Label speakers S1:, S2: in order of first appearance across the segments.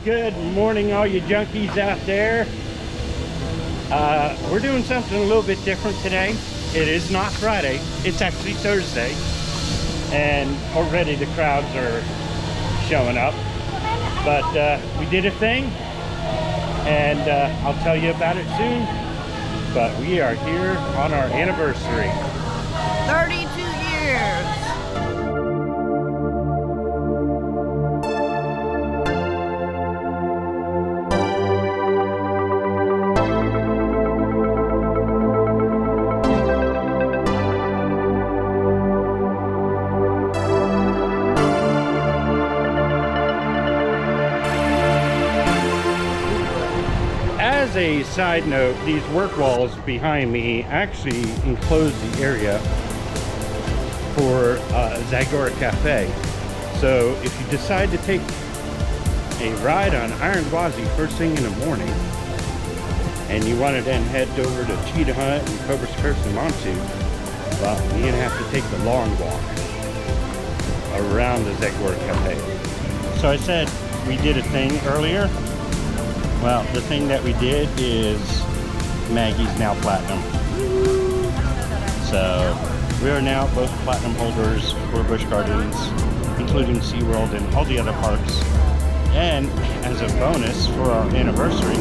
S1: Good morning, all you junkies out there. We're doing something a little bit different today. It is not Friday, it's actually Thursday. And already the crowds are showing up. But we did a thing, and I'll tell you about it soon. But we are here on our anniversary.
S2: 32 years.
S1: As a side note, these work walls behind me actually enclose the area for Zagora Cafe. So if you decide to take a ride on Iron Gwazi first thing in the morning, and you want to then head over to Cheetah Hunt and Cobra Spurs and Montu, well, you're gonna have to take the long walk around the Zagora Cafe. So I said we did a thing earlier. Well, the thing that we did is Maggie's now platinum. So we are now both platinum holders for Busch Gardens, including SeaWorld and all the other parks. And as a bonus for our anniversary,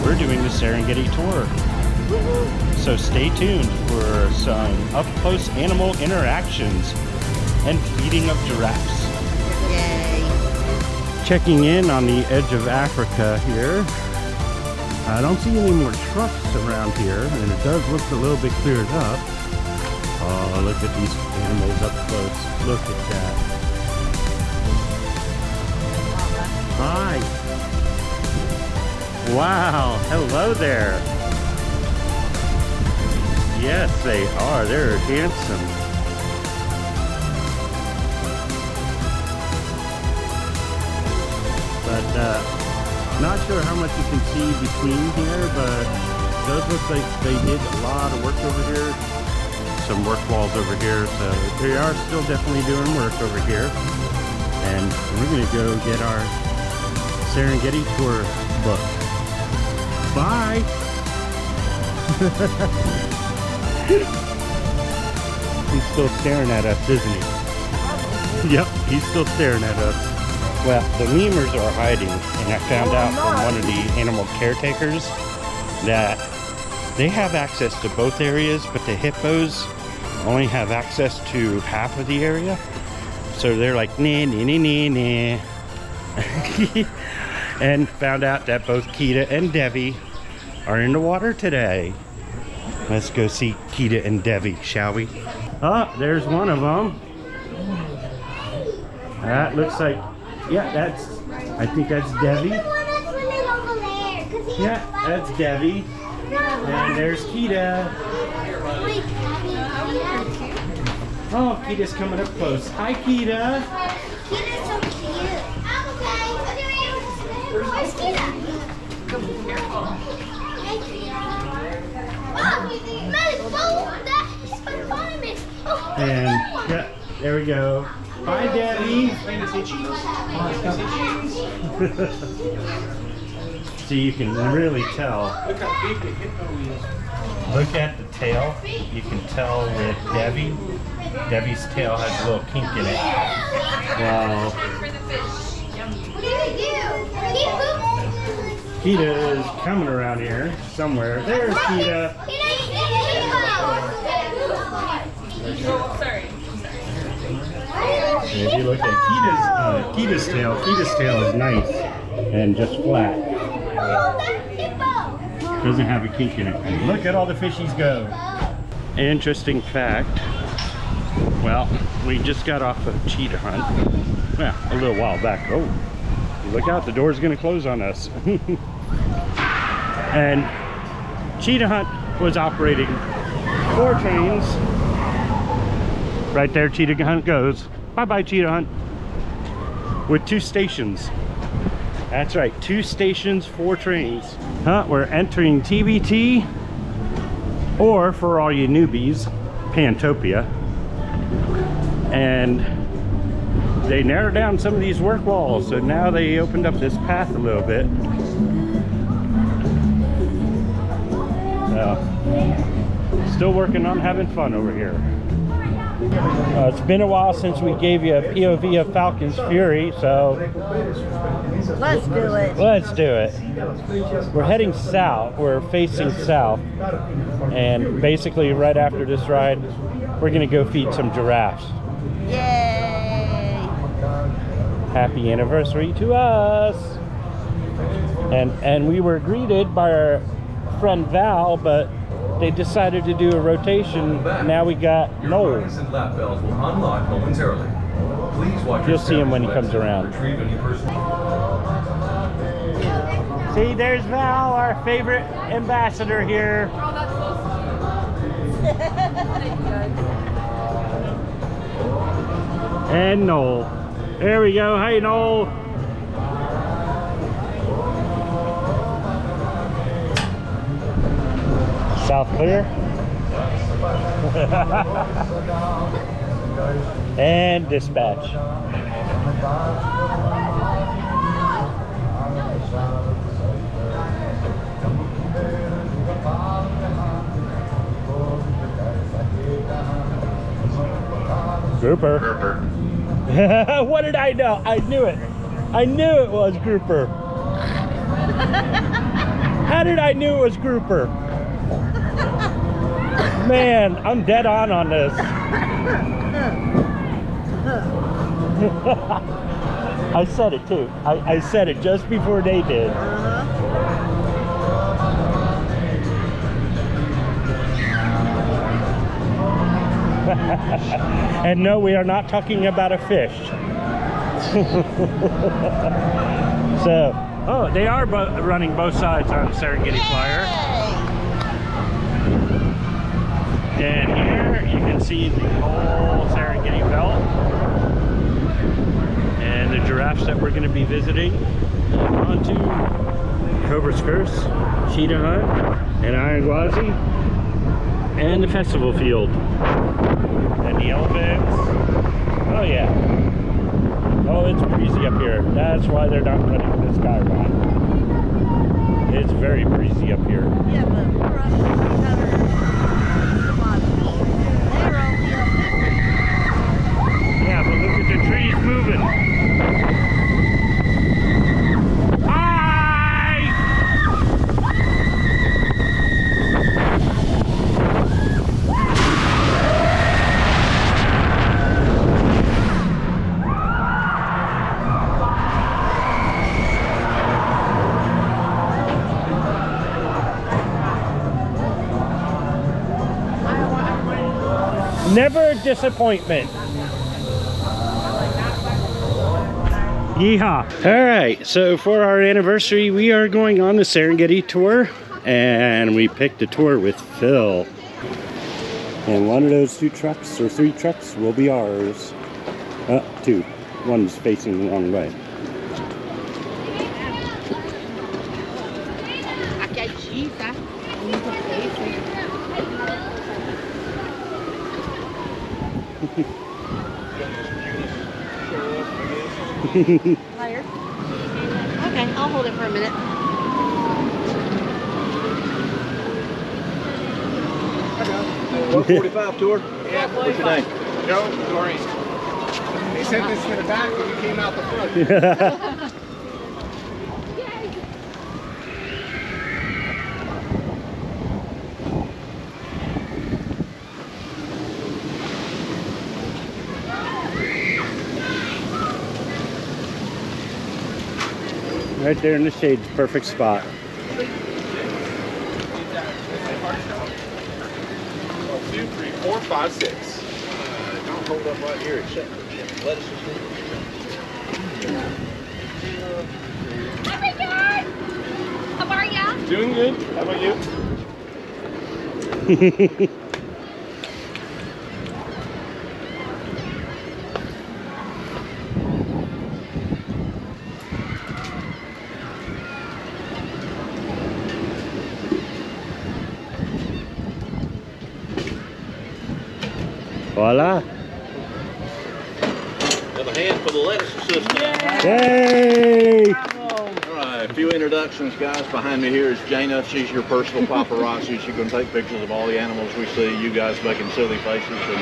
S1: we're doing the Serengeti tour. So stay tuned for some up-close animal interactions and feeding of giraffes.
S2: Yay.
S1: Checking in on the edge of Africa here. I don't see any more trucks around here, and it does look a little bit cleared up. Oh, look at these animals up close. Look at that. Hi. Wow, hello there. Yes, they are. They're handsome. But not sure how much you can see between here, but it does look like they did a lot of work over here. Some work walls over here, so they are still definitely doing work over here. And we're gonna go get our Serengeti tour book. Bye! He's still staring at us, isn't he? Yep, he's still staring at us. Well, the lemurs are hiding, and I found out from one of the animal caretakers that they have access to both areas, but the hippos only have access to half of the area. So they're like, nah, nah, nah, nah, nah. And found out that both Kita and Devi are in the water today. Let's go see Kita and Devi, shall we? Oh, there's one of them. That looks like, yeah, I think that's Devi. Yeah, that's Devi. And there's Kita. Oh, Kita's coming up close. Hi, Kita.
S3: Kita's so cute. Where's Kita? Careful.
S1: And yeah, there we go. Bye, Debbie. So you can really tell.
S4: Look how big the hippo is.
S1: Look at the tail. You can tell with Debbie. Debbie's tail has a little kink in it. Wow.
S3: What did he do?
S1: Kita is coming around here somewhere. There's Kita. And if you look at Kita's tail is nice and just flat. Doesn't have a kink in it. And look at all the fishies go. Interesting fact. Well, we just got off of Cheetah Hunt. Well, a little while back. Oh, look out, the door's gonna close on us. And Cheetah Hunt was operating 4 trains. Right there, Cheetah Hunt goes. Bye-bye, Cheetah Hunt. With 2 stations. That's right, 2 stations, 4 trains. We're entering TBT, or for all you newbies, Pantopia. And they narrowed down some of these work walls, so now they opened up this path a little bit. Still working on having fun over here. It's been a while since we gave you a POV of Falcon's Fury, so
S2: Let's do it.
S1: let's do it. We're heading south. We're facing south, and basically right after this ride, we're gonna go feed some giraffes.
S2: Yay!
S1: Happy anniversary to us! And we were greeted by our friend Val, but they decided to do a rotation. Now we got Noel.
S5: Lap bells will unlock momentarily. Please watch.
S1: You'll see him when he comes around. See, there's Val, our favorite ambassador here.
S3: Oh, that's so sweet.
S1: And Noel. There we go. Hey, Noel. South clear. And dispatch. Grouper. What did I know? I knew it. I knew it was grouper. How did I knew it was grouper? Man, I'm dead on this. I said it too. I said it just before they did. And no, we are not talking about a fish. So, oh, they are running both sides on Serengeti Flyer. And here you can see the whole Serengeti belt and the giraffes that we're going to be visiting. Onto Cobra Skirts, Cheetah Hunt, and Iron Gwazi, and the festival field. And the elephants. Oh yeah. Oh, it's breezy up here. That's why they're not running the sky ride. It's very breezy up here.
S2: Yeah, but we're up to 300 some odd feet. They're only up 50.
S1: Yeah, but look at the trees moving. Never a disappointment. Yeehaw. All right, so for our anniversary, we are going on the Serengeti tour, and we picked a tour with Phil. And one of those 2 trucks or 3 trucks will be ours. 2. One's facing the wrong way.
S2: Higher? Okay, I'll hold it for a minute.
S5: 145 tour.
S4: Yeah,
S5: What's your name?
S4: Joe, Doris. They sent this in the back and you came out the front.
S1: Right there in the shade, perfect spot.
S4: 1, 2, 3, 4, 5, 6. Don't hold up right here except for lettuce.
S3: Hi, Richard! How are ya?
S4: Doing good. How about you?
S1: Voila.
S5: Another
S4: hand for the lettuce assistant.
S1: Yay!
S4: All right, a few introductions, guys. Behind me here is Jana. She's your personal paparazzi. She can take pictures of all the animals we see, you guys making silly faces, and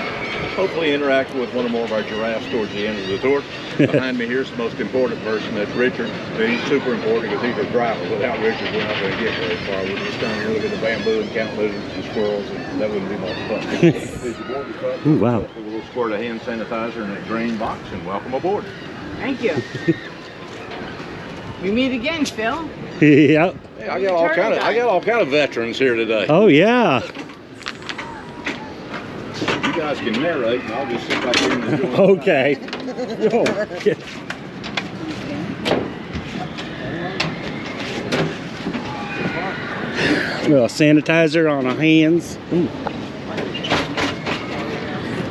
S4: hopefully interact with one or more of our giraffes towards the end of the tour. Behind me here is the most important person, that's Richard. He's super important because he's a driver. Without Richard, we're not going to get very far. We're just standing here looking at the bamboo and counting lizards and squirrels, and that wouldn't be much fun. Here's your boarding truck.
S1: Ooh, wow.
S4: A little squirt of hand sanitizer in that green box, and welcome aboard.
S6: Thank you. We meet again, Phil.
S1: Yep.
S4: Hey, I got all kind of veterans here today.
S1: Oh, yeah.
S4: You guys can narrate, and I'll just sit back here and enjoy.
S1: Okay. Oh, shit. A little sanitizer on our hands. Ooh.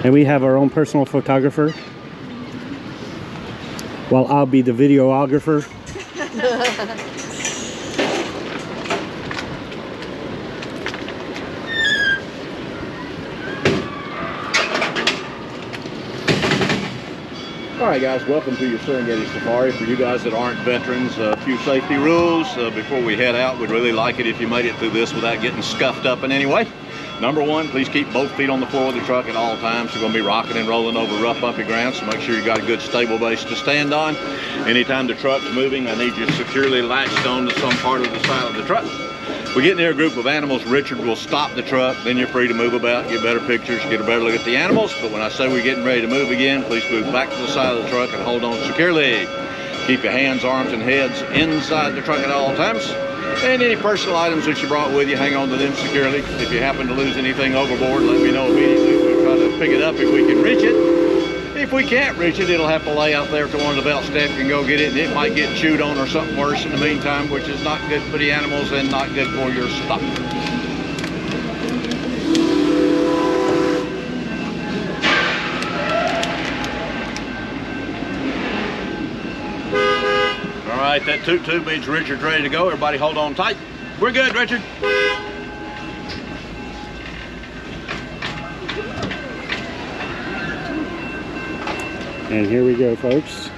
S1: And we have our own personal photographer. While I'll be the videographer.
S4: All right, guys, welcome to your Serengeti Safari. For you guys that aren't veterans, a few safety rules before we head out. We'd really like it if you made it through this without getting scuffed up in any way. Number one, please keep both feet on the floor of the truck at all times. We're going to be rocking and rolling over rough, bumpy ground, so make sure you got a good stable base to stand on. Anytime the truck's moving, I need you securely latched on to some part of the side of the truck. We get near a group of animals, Richard will stop the truck, then you're free to move about, get better pictures, get a better look at the animals. But when I say we're getting ready to move again, please move back to the side of the truck and hold on securely. Keep your hands, arms, and heads inside the truck at all times. And any personal items that you brought with you, hang on to them securely. If you happen to lose anything overboard, let me know immediately. We'll try to pick it up if we can reach it. If we can't reach it, it'll have to lay out there to one of the belt staff can go get it, and it might get chewed on or something worse in the meantime, which is not good for the animals and not good for your stock. All right, that toot means Richard's ready to go. Everybody hold on tight. We're good, Richard.
S1: And here we go, folks.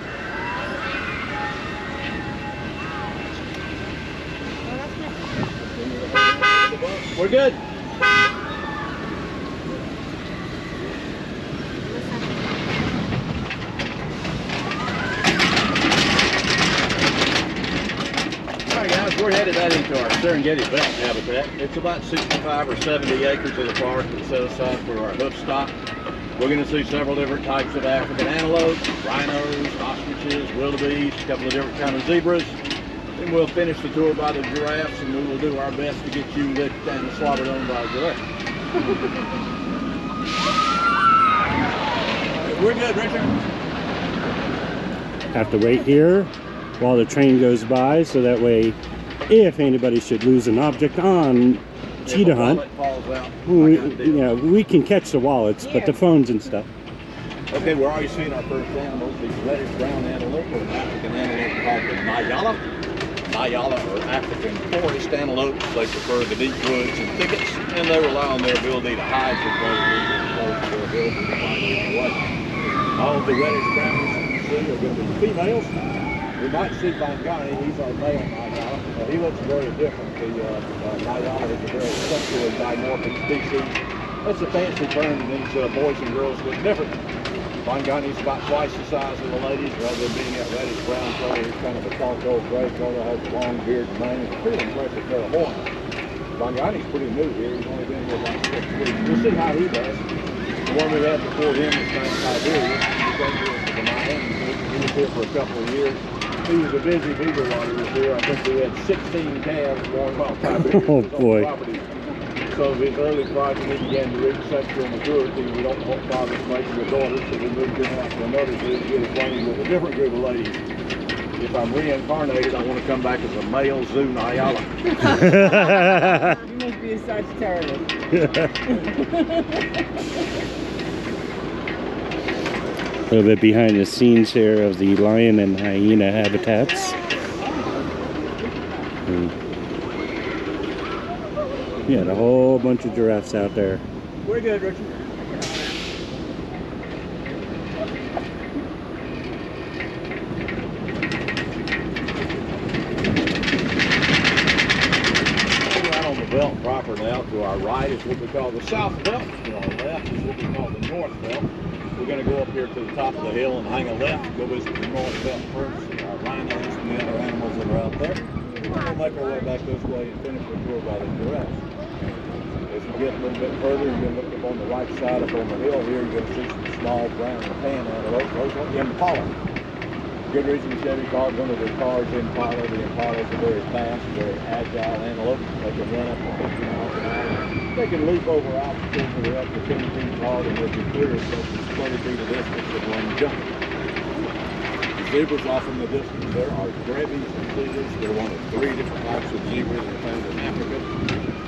S4: We're good. Alright guys, we're headed out into our Serengeti belt habitat. It's about 65 or 70 acres of the park that's set aside for our hoof stock. We're going to see several different types of African antelopes, rhinos, ostriches, wildebeest, a couple of different kinds of zebras. Then we'll finish the tour by the giraffes, and we will do our best to get you licked and slobbered on by a giraffe. We're good, Richard.
S1: Have to wait here while the train goes by, so that way, if anybody should lose an object on cheetah hunt, we can catch the wallets, but the phones and stuff.
S4: Okay, we're already seeing our first animals, these reddish brown antelope, or an African antelope called the Nyala. Nyala or African forest antelopes. They prefer the deep woods and thickets, and they rely on their ability to hide from predators as opposed to their ability to find their way. All of the reddish browns you see are going to be females. We might see Bangani, he's our male Nyala. He looks very different. The Nyala is a very sexually dimorphic species. That's a fancy term that means boys and girls look different. Bangani is about twice the size of the ladies, rather than being that reddish brown color. He's kind of a charcoal gray color, has a long beard and mane. It's a pretty impressive pair of horns. Bangani's pretty new here. He's only been here about 6 weeks. We'll see how he does. The one we had before him was named Siberia. He came here to Miami. He was here for a couple of years. He was a busy beaver while he was here. I think we had 16 calves born while Siberia was on the property. So his early progeny began to reach sexual maturity. We don't want fathers making a daughter, so we moved him out to another zoo to get acquainted with a different group of ladies. If I'm reincarnated, I want to come back as a male zoo Nyala.
S6: You must be a Sagittarius.
S1: A little bit behind the scenes here of the lion and hyena habitats. Yeah, a whole bunch of giraffes out there.
S4: We're good, Richard. belt proper now. To our right is what we call the south belt. To our left is what we call the north belt. We're going to go up here to the top of the hill and hang a left, go visit the north belt first, see our rhinos and the other animals that are out there. We'll make our way back this way and finish the tour by the giraffes. As you get a little bit further, you're going to look up on the right side up on the hill here, you're going to see some small brown and tan antelope. Those are impala. Good reason Chevy called one of their cars Impala. The Impalas are very fast, very agile antelope. They can run up to 50 miles an hour. They can leap over obstacles that are up to 10 feet tall and they can clear as much as 20 feet of distance in one jump. The zebras off in the distance there are grevies and zebras. They're one of 3 different types of zebras that are found in Africa.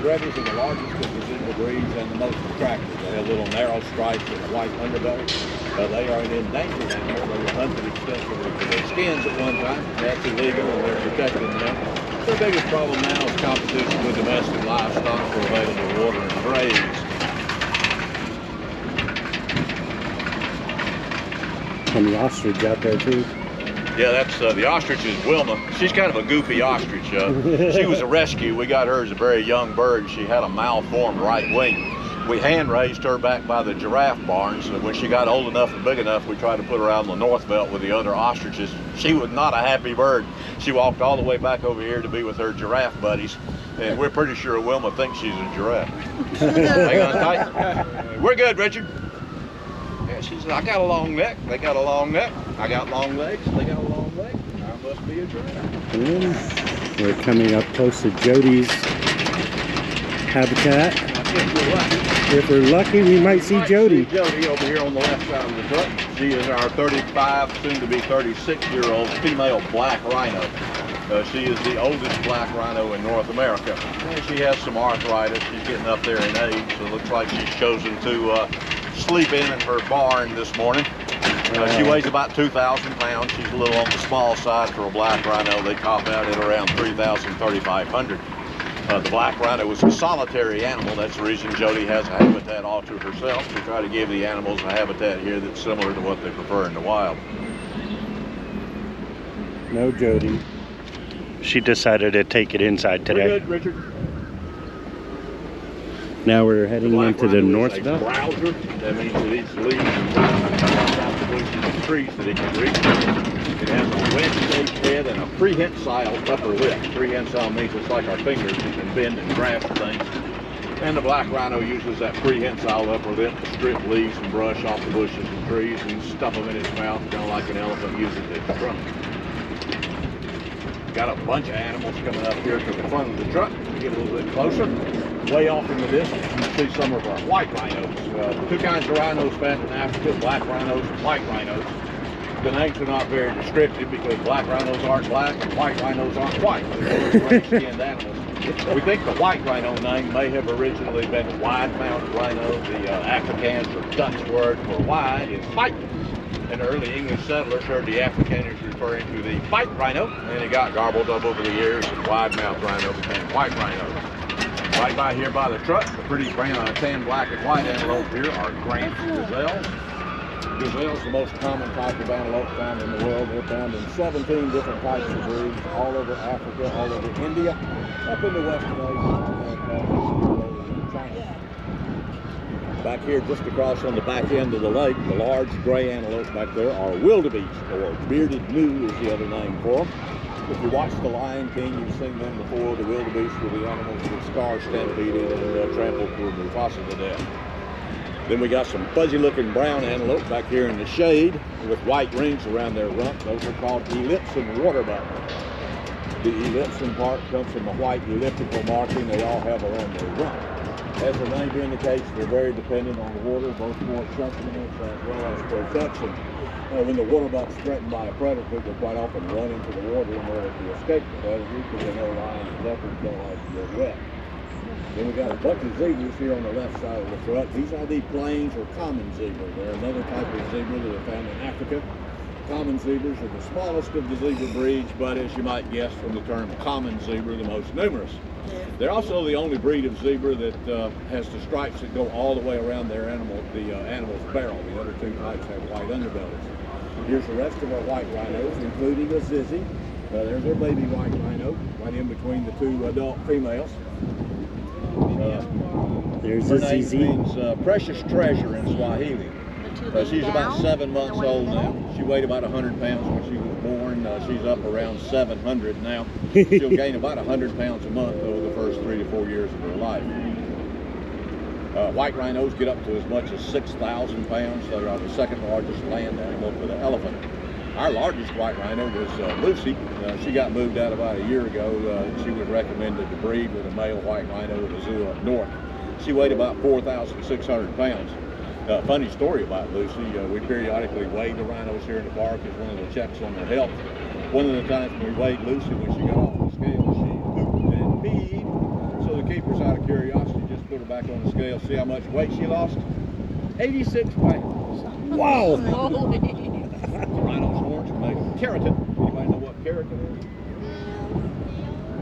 S4: Grevies are the largest of the zebra breeds and the most attractive. They have little narrow stripes and a white underbelly. They are an endangered animal. They were hunted extensively for their skins at one time. That's illegal and they're protected now. Their biggest problem now is competition with domestic livestock for available water and graze.
S1: And the ostrich out there too.
S4: Yeah, that's the ostrich is Wilma. She's kind of a goofy ostrich. She was a rescue. We got her as a very young bird. She had a malformed right wing. We hand raised her back by the giraffe barns, and when she got old enough and big enough, we tried to put her out on the north belt with the other ostriches. She was not a happy bird. She walked all the way back over here to be with her giraffe buddies, and we're pretty sure Wilma thinks she's a giraffe. Hang on tight. We're good, Richard. Yeah, she said, I got a long neck. They got a long neck. I got long legs. They got a long leg. I must be a giraffe.
S1: And we're coming up close to Jody's habitat. If we're lucky, we might see Jody.
S4: Jody over here on the left side of the truck. She is our 35, soon to be 36-year-old female black rhino. She is the oldest black rhino in North America. And she has some arthritis. She's getting up there in age, so it looks like she's chosen to sleep in her barn this morning. She weighs about 2,000 pounds. She's a little on the small side for a black rhino. They top out at around 3,000, 3,500. The black rhino is a solitary animal. That's the reason Jody has a habitat all to herself. We try to give the animals a habitat here that's similar to what they prefer in the wild.
S1: No Jody. She decided to take it inside today.
S4: We're good, Richard.
S1: Now we're heading into the north belt.
S4: Browser. That means it eats leaves and off the bushes and trees that it can reach. It has a wedge-shaped head and a prehensile upper lip. Prehensile means it's like our fingers. You can bend and grasp things. And the black rhino uses that prehensile upper lip to strip leaves and brush off the bushes and trees and stuff them in its mouth, kind of like an elephant uses its trunk. Got a bunch of animals coming up here to the front of the truck. Get a little bit closer. Way off in the distance, you can see some of our white rhinos. 2 kinds of rhinos found in Africa, black rhinos and white rhinos. The names are not very descriptive because black rhinos aren't black and white rhinos aren't white. They're gray-skinned animals. We think the white rhino name may have originally been wide-mouthed rhino. The Afrikaans or Dutch word for wide is white. And the early English settlers heard the Afrikaners referring to the white rhino, and it got garbled up over the years, and wide-mouthed rhino became white rhino. Right by here by the truck, the pretty brown, tan, black, and white antelope here are Grant gazelles. Gazelles, the most common type of antelope found in the world. They're found in 17 different types of breeds, all over Africa, all over India, up in the Western Asia, and China. Back here, just across on the back end of the lake, the large gray antelope back there are wildebeest, or bearded gnu is the other name for them. If you watch The Lion King, you've seen them before. The wildebeest were the animals that Scar stampeded and trampled poor Mufasa to death. Then we got some fuzzy-looking brown antelope back here in the shade with white rings around their rump. Those are called ellipsin waterbuck. The ellipsin part comes from a white elliptical marking they all have around their rump. As the name indicates, they're very dependent on the water, both for sustenance as well as protection. When the waterbuck's threatened by a predator, they quite often run into the water in order to escape the predator because they know lions and leopards don't like to get wet. Then we got a bunch of zebras here on the left side of the truck. These are the plains or common zebra. They're another type of zebra that are found in Africa. Common zebras are the smallest of the zebra breeds, but as you might guess from the term common zebra, the most numerous. They're also the only breed of zebra that has the stripes that go all the way around their animal's barrel. The other 2 types have white underbellies. Here's the rest of our white rhinos, including a zizzy. There's our baby white rhino, right in between the 2 adult females.
S1: There's
S4: Her
S1: the
S4: name
S1: ZZ.
S4: means precious treasure in Swahili. She's about 7 months old now. She weighed about 100 pounds when she was born. She's up around 700 now. She'll gain about 100 pounds a month over the first 3 to 4 years of her life. White rhinos get up to as much as 6,000 pounds. They are the second largest land animal to the elephant. Our largest white rhino was Lucy. She got moved out about a year ago. She was recommended to breed with a male white rhino at a zoo up north. She weighed about 4,600 pounds. Funny story about Lucy, we periodically weighed the rhinos here in the park as one of the checks on their health. One of the times when we weighed Lucy, when she got off the scale, she pooped and peed. So the keepers, out of curiosity, just put her back on the scale. See how much weight she lost? 86 pounds.
S1: Wow!
S4: The rhino's horns are made of keratin. Anybody know what keratin is?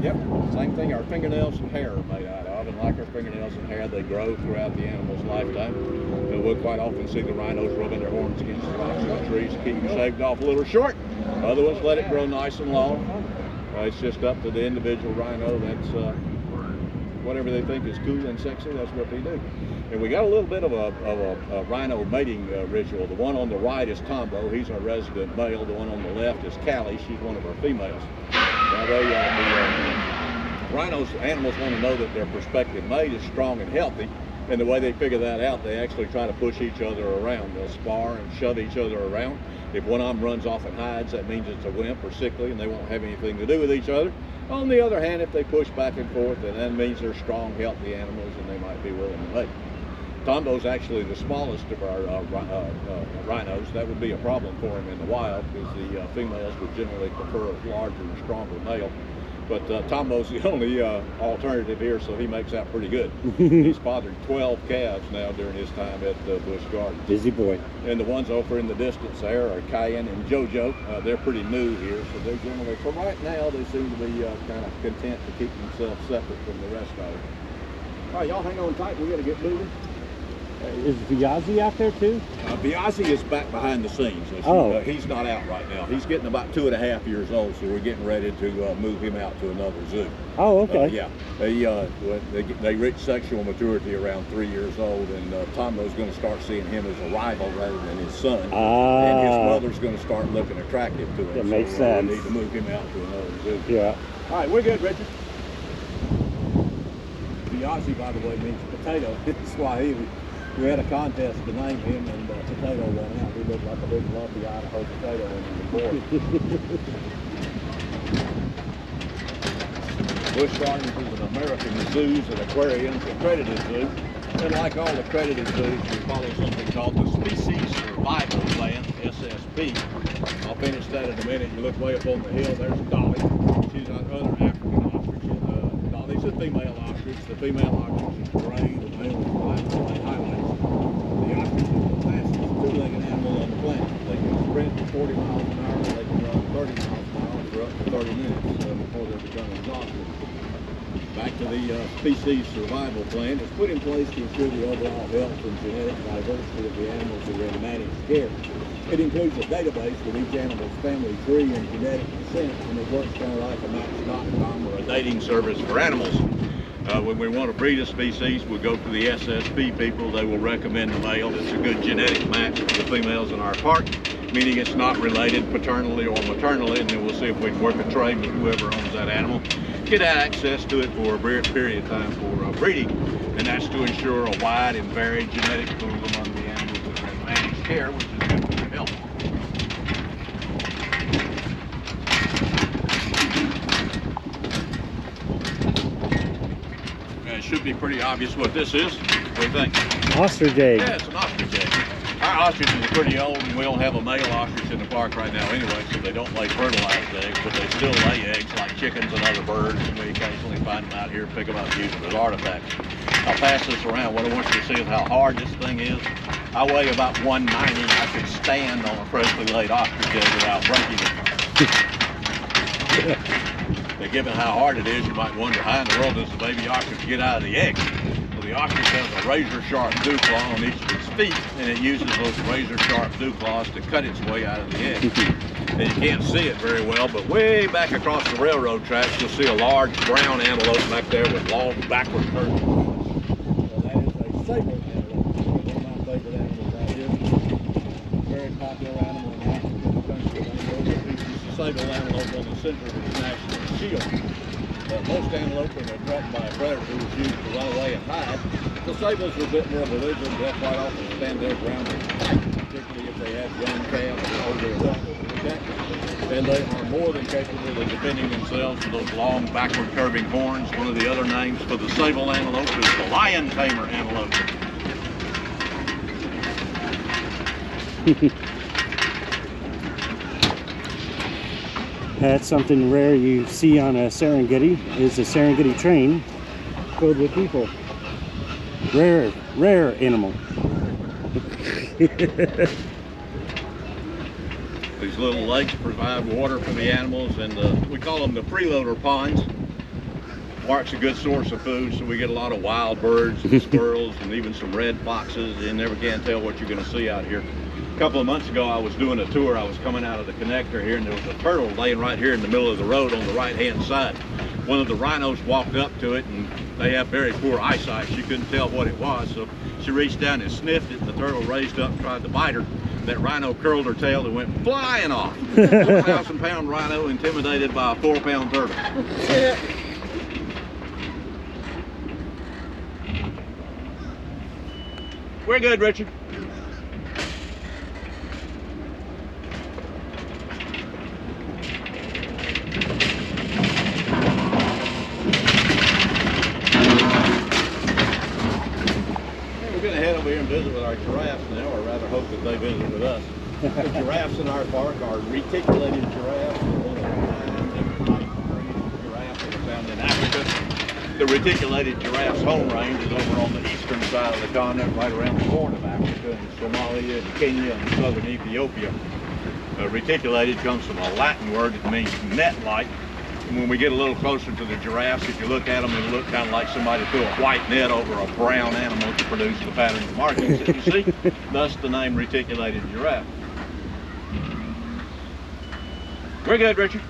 S4: Yep, same thing our fingernails and hair are made out of, and like our fingernails and hair, they grow throughout the animal's lifetime. And we'll quite often see the rhinos rubbing their horns against the rocks and the trees to keep them shaved off a little short. Other ones let it grow nice and long. It's just up to the individual rhino. That's whatever they think is cool and sexy, that's what they do. And we got a little bit of a rhino mating ritual. The one on the right is Tombo. He's our resident male. The one on the left is Callie. She's one of our females. Now animals want to know that their prospective mate is strong and healthy, and the way they figure that out, they actually try to push each other around. They'll spar and shove each other around. If one of them runs off and hides, that means it's a wimp or sickly, and they won't have anything to do with each other. On the other hand, if they push back and forth, then that means they're strong, healthy animals, and they might be willing to mate. Tombo's actually the smallest of our rhinos. That would be a problem for him in the wild, because the females would generally prefer a larger and stronger male. But Tombo's the only alternative here, so he makes out pretty good. He's fathered 12 calves now during his time at Busch Garden.
S1: Busy boy.
S4: And the ones over in the distance there are Cayenne and Jojo. They're pretty new here, so they're generally, for right now, they seem to be kind of content to keep themselves separate from the rest of them. All right, y'all hang on tight. We got to get moving.
S1: Is Viazzi out there too?
S4: Viazzi is back behind the scenes. He's not out right now. He's getting about 2.5 years old, so we're getting ready to move him out to another zoo.
S1: Oh, okay.
S4: Yeah, they reach sexual maturity around 3 years old, and Tombo's going to start seeing him as a rival rather than his son. And his mother's going to start looking attractive to him.
S1: That makes sense.
S4: We need to move him out to another zoo.
S1: Yeah.
S4: All right, we're good, Richard. Viazzi, by the way, means potato in Swahili. We had a contest to name him, and Potato won out. He looked like a big lumpy Idaho potato in the board. Busch Gardens is an American zoos and aquariums accredited zoo. And like all accredited zoos, we follow something called the Species Survival Plan, SSP. I'll finish that in a minute. You look way up on the hill, there's Dolly. She's our other African ostrich. Dolly's a female ostrich. The female ostrich is gray, the male is black, and they highlight. The ostrich is the fastest two-legged animal on the planet. They can sprint 40 miles an hour, they can run 30 miles an hour for up to 30 minutes before they become exhausted. Back to the species survival plan. It's put in place to ensure the overall health and genetic diversity of the animals that are in managed care. It includes a database with each animal's family tree and genetic descent, and it works kind of like a Match.com or a dating service for animals. When we want to breed a species, we'll go to the SSP people. They will recommend the male that's a good genetic match for the females in our park, meaning it's not related paternally or maternally, and then we'll see if we can work a trade with whoever owns that animal, get access to it for a period of time for breeding, and that's to ensure a wide and varied genetic pool among the animals that are in managed care, which is good for their health. It should be pretty obvious what this is. What do you think?
S1: Ostrich egg.
S4: Yeah, it's an ostrich egg. Our ostriches are pretty old, and we don't have a male ostrich in the park right now anyway, so they don't lay fertilized eggs, but they still lay eggs like chickens and other birds, and we occasionally find them out here, pick them up, and use them as artifacts. I'll pass this around. What I want you to see is how hard this thing is. I weigh about 190. I could stand on a freshly laid ostrich egg without breaking it. Given how hard it is, you might wonder how in the world does the baby ostrich get out of the egg? Well, the ostrich has a razor-sharp dew claw on each of its feet, and it uses those razor-sharp dew claws to cut its way out of the egg. And you can't see it very well, but way back across the railroad tracks, you'll see a large brown antelope back there with long backward curves. sable antelope. One of my favorite animals out here. Very popular animal in Africa, the country of Angola. Features the sable antelope on the center of its national shield. Most antelope, when they're threatened by a predator, is used to run away and hide. The sables are a bit more belligerent. They'll quite often stand their ground and fight, particularly if they have young calves or older adults to protect. And they are more than capable of defending themselves with those long, backward curving horns. One of the other names for the sable antelope is the lion tamer antelope.
S1: That's something rare you see on a Serengeti, is a Serengeti train filled with people. Rare animal.
S4: These little lakes provide water for the animals, and we call them the freeloader ponds. Water's a good source of food, so we get a lot of wild birds and squirrels and even some red foxes. You never can tell what you're going to see out here. A couple of months ago, I was doing a tour. I was coming out of the connector here, and there was a turtle laying right here in the middle of the road on the right-hand side. One of the rhinos walked up to it, and they have very poor eyesight. She couldn't tell what it was, so she reached down and sniffed it, and the turtle raised up and tried to bite her. That rhino curled her tail and went flying off. 4,000-pound rhino intimidated by a 4-pound turtle. We're good, Richard. We're going to head over here and visit with our giraffes now, or rather hope that they visit with us. The giraffes in our park are reticulated giraffes. One of the prime different types of breeds of giraffes that are found in Africa. The reticulated giraffe's home range is over on the eastern side of the continent, right around the horn of Africa, in Somalia, and Kenya, and southern Ethiopia. Reticulated comes from a Latin word that means net-like. And when we get a little closer to the giraffes, if you look at them, it'll look kind of like somebody threw a white net over a brown animal to produce the pattern of markings that you see. Thus the name reticulated giraffe. We're good, Richard.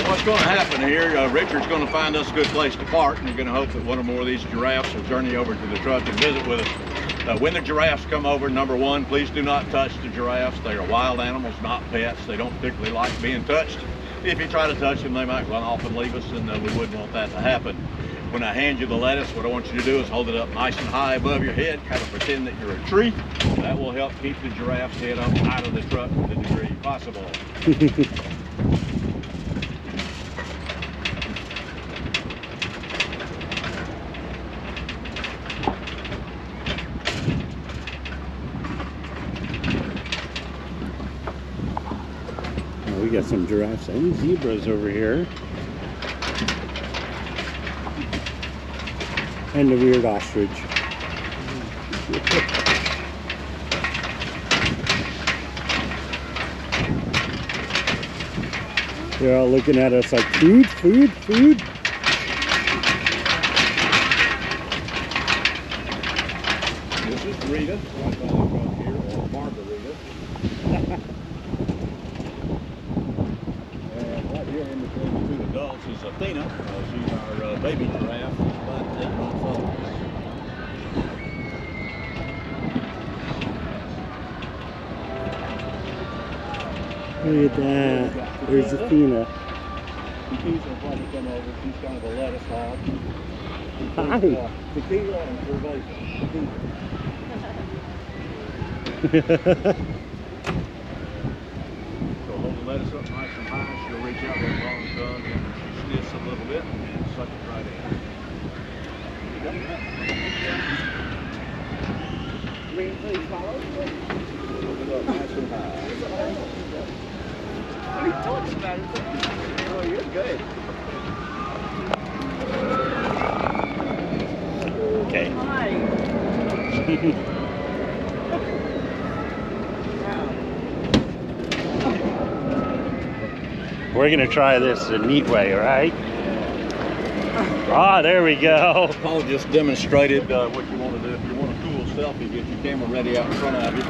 S4: What's going to happen here, Richard's going to find us a good place to park, and we're going to hope that one or more of these giraffes will journey over to the truck and visit with us. When the giraffes come over, number one, please do not touch the giraffes. They are wild animals, not pets. They don't particularly like being touched. If you try to touch them, they might run off and leave us, and we wouldn't want that to happen. When I hand you the lettuce, what I want you to do is hold it up nice and high above your head, kind of pretend that you're a tree. That will help keep the giraffe's head up out of the truck to the degree possible.
S1: We got some giraffes and zebras over here. And the weird ostrich. They're all looking at us like, food, food, food.
S4: This is Rita, right here, or Margarita. And right here in between the two adults is Athena. She's our baby giraffe. She's about 10 months old.
S1: Look at that. There's Athena.
S4: Tequila will probably come over. She's kind of a lettuce hog.
S1: Hi.
S4: Tequila and cerveza. So hold the lettuce up nice and high. She'll reach out with a long tongue and she sniffs a little bit and suck it right in. Hold it up nice and high.
S6: What are you talking about?
S4: Oh, you're good. Okay.
S6: Hi.
S1: We're gonna try this a neat way, all right? Ah, there we go.
S4: Paul just demonstrated what you want to do. If you want a cool selfie, get your camera ready out in front of you.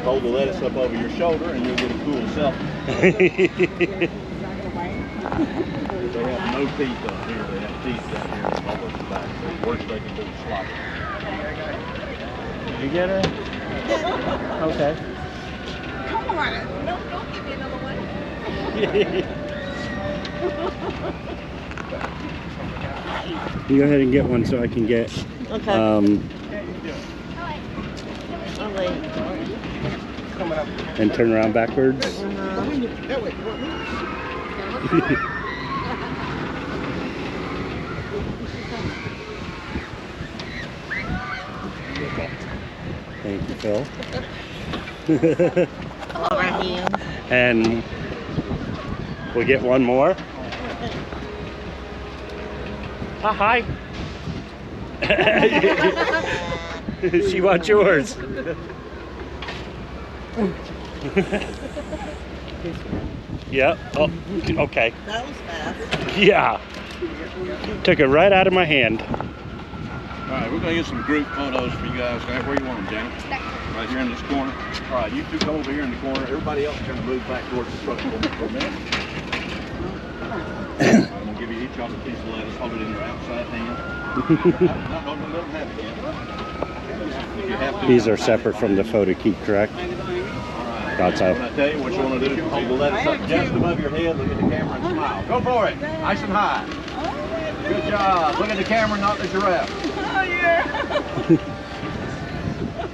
S4: Hold the lettuce up over your shoulder and you'll get a cool selfie. They have no teeth up here. They have teeth down here and almost the back. So the worst they can do is slap it.
S1: Did you get her? Okay.
S6: Come on.
S3: No, don't give me another one.
S1: You go ahead and get one so I can get
S6: Okay.
S3: Oh, wait.
S1: and turn around backwards. Thank you, Phil.
S6: All right, hands.
S1: And we'll get one more. Hi. She wants yours. Yep. Oh, okay.
S6: That was fast.
S1: Yeah. Took it right out of my hand.
S4: All right, we're going to get some group photos for you guys. Where you want them, Janet? Right here in this corner. All right, you two come over here in the corner. Everybody else kind of move back towards the truck for a minute. I'm going to give you each other a piece of lettuce. Hold it in your outside hand. Not let them have it yet. If you have to,
S1: These are separate from the photo keep, correct? Outside.
S4: When I tell you what you want to do, hold the lettuce up just above your head, look at the camera and smile. Go for it. Nice and high. Good job. Look at the camera, not the giraffe.
S6: Oh, yeah.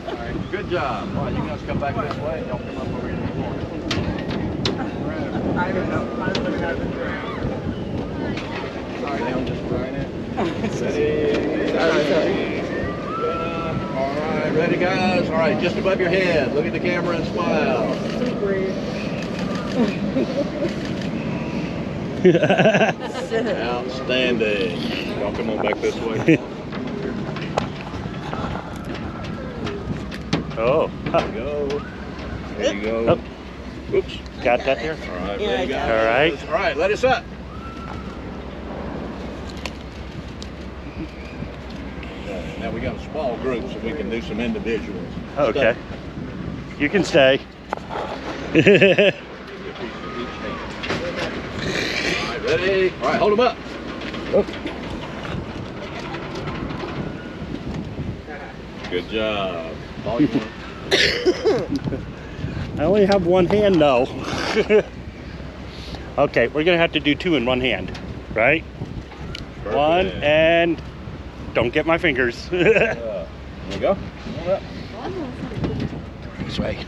S4: All right, good job. All right, you guys come back this way and y'all come up over here in the corner.
S6: I don't know.
S4: All right, now just right in. Ready? All right, ready guys? All right, just above your head. Look at the camera and smile. Outstanding. Y'all come on back this way.
S1: Oh.
S4: There you go. There you go.
S1: Oh.
S4: Oops.
S1: Got that there?
S4: All right,
S6: Yeah,
S4: ready
S6: I got
S4: guys?
S1: it. All right.
S4: All right, let us up. Now we got a small group so we can do some individuals.
S1: Okay. You can stay.
S4: All right, ready? All right, hold them up. Good job. All you want.
S1: I only have one hand though. Okay, we're gonna have to do two in one hand, right?
S4: Perfect.
S1: One and don't get my fingers.
S4: There we go. Hold up.
S1: This way.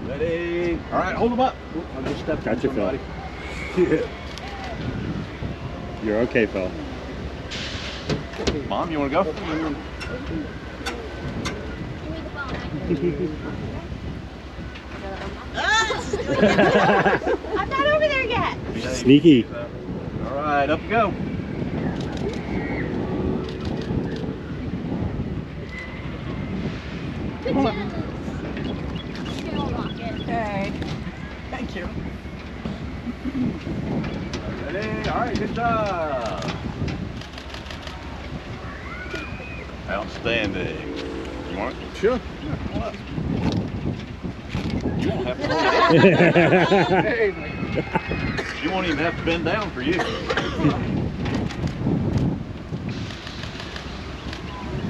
S4: Ready? All right, hold them up. Oop, I just stepped on
S1: Gotcha,
S4: somebody.
S1: Phil. You're okay, Phil.
S4: Mom, you want to go?
S3: I'm not over there yet.
S1: Sneaky.
S4: All right, up you go.
S6: Okay. Thank you.
S4: Ready? All right, good job. Outstanding. You want it? Sure. You won't have to You won't even have to bend down for you.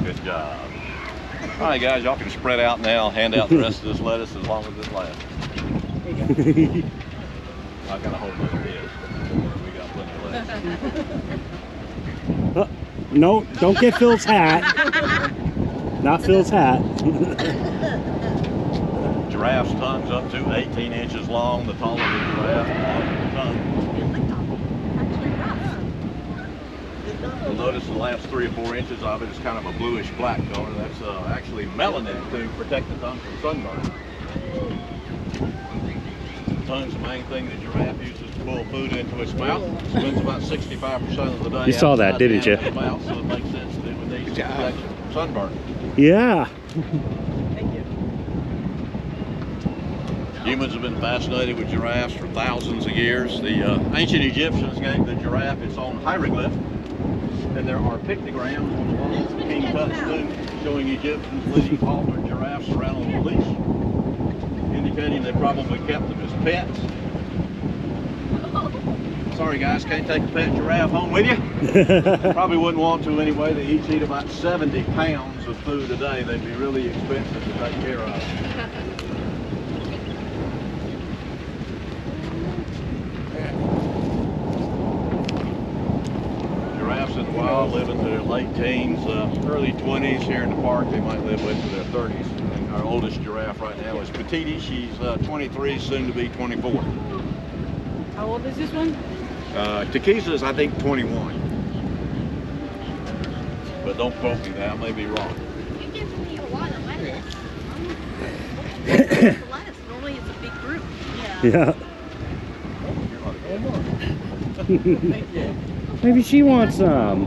S4: Good job. All right, guys, y'all can spread out now. Hand out the rest of this lettuce as long as it lasts. I got a whole bunch of this. We got plenty of lettuce.
S1: No, don't get Phil's hat. Not Phil's hat.
S4: Giraffe's tongue's up to 18 inches long. The taller the giraffe, the longer the tongue. You'll notice the last 3 or 4 inches of it is kind of a bluish black color. That's actually melanin to protect the tongue from sunburn. The tongue's the main thing the giraffe uses to pull food into its mouth. Spends about 65% of the day.
S1: You saw that,
S4: outside the
S1: didn't you?
S4: animal's mouth, so it makes sense that it would need some protection from sunburn.
S1: Yeah.
S6: Thank you.
S4: Humans have been fascinated with giraffes for thousands of years. The ancient Egyptians gave the giraffe its own hieroglyph, and there are pictograms on the walls of King Tut's tomb showing Egyptians leading haltered giraffes around on a leash, indicating they probably kept them as pets. Sorry guys, can't take a pet giraffe home with you. Probably wouldn't want to anyway. They each eat about 70 pounds of food a day. They'd be really expensive to take care of. Giraffes in the wild live into their late teens, early 20s. Here in the park, they might live into their 30s. And our oldest giraffe right now is Petite. She's 23, soon to be 24.
S6: How old is this one?
S4: Takisa's, I think, 21. But don't quote me that, I may be wrong.
S3: It gives me a lot of lettuce. Lettuce. Normally it's a big group.
S1: Yeah.
S6: Thank you.
S1: Maybe she wants some.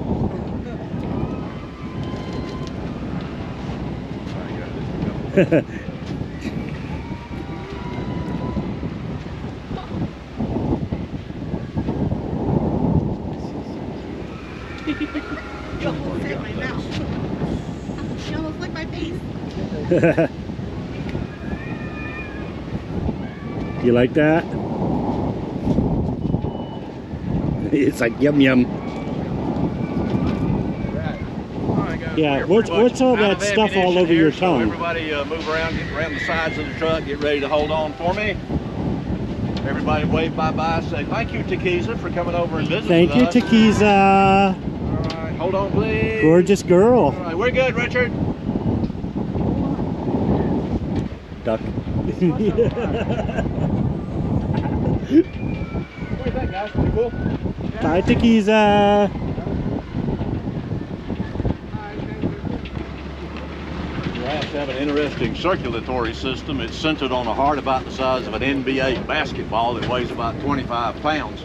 S3: You almost hit my mouth. You almost licked my face.
S1: You like that? It's like yum yum. Yeah, what's all that stuff all over your tongue?
S4: So everybody move around, get around the sides of the truck, get ready to hold on for me. Everybody wave bye-bye, say thank you, Takisa, for coming over and visiting
S1: Thank you,
S4: us.
S1: Takisa.
S4: All right, hold on, please.
S1: Gorgeous girl.
S4: All right, we're good, Richard.
S1: Duck.
S4: What do you think, guys? Pretty cool?
S1: Bye, Takisa.
S4: Giraffes have an interesting circulatory system. It's centered on a heart about the size of an NBA basketball that weighs about 25 pounds.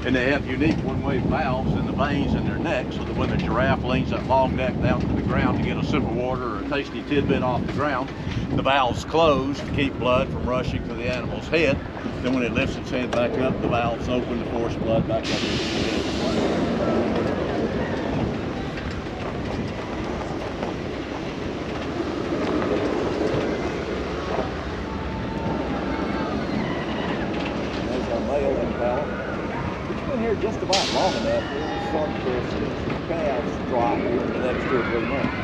S4: And they have unique one-way valves in the veins in their neck, so that when the giraffe leans that long neck down to the ground to get a sip of water or a tasty tidbit off the ground, the valves close to keep blood from rushing to the animal's head. Then when it lifts its head back up, the valves open to force blood back up into the head. There's our male impala. He's been here just about long enough to start to see some calves drop here in the next 2 or 3 months.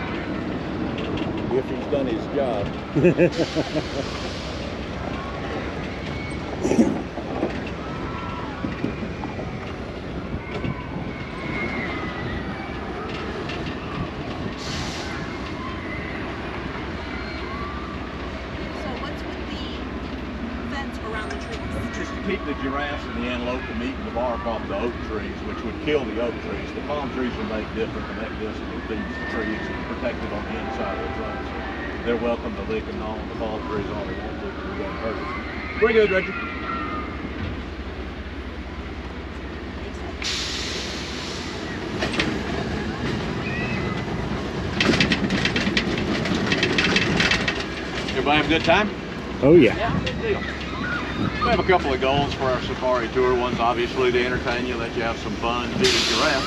S4: If he's done his job.
S3: So what's with the fence around the trees?
S4: Just to keep the giraffes and the antelope from eating the bark off the oak trees, which would kill the oak trees. The palm trees are made different. The mechanism that feeds the trees is protected on the inside of the trunk. So they're welcome to lick and gnaw on the palm trees all they want to. We don't hurt us. Pretty good, Richard. Everybody have a good time?
S1: Oh yeah.
S4: Yeah, good deal. We have a couple of goals for our safari tour. One's obviously to entertain you, let you have some fun, see the giraffe.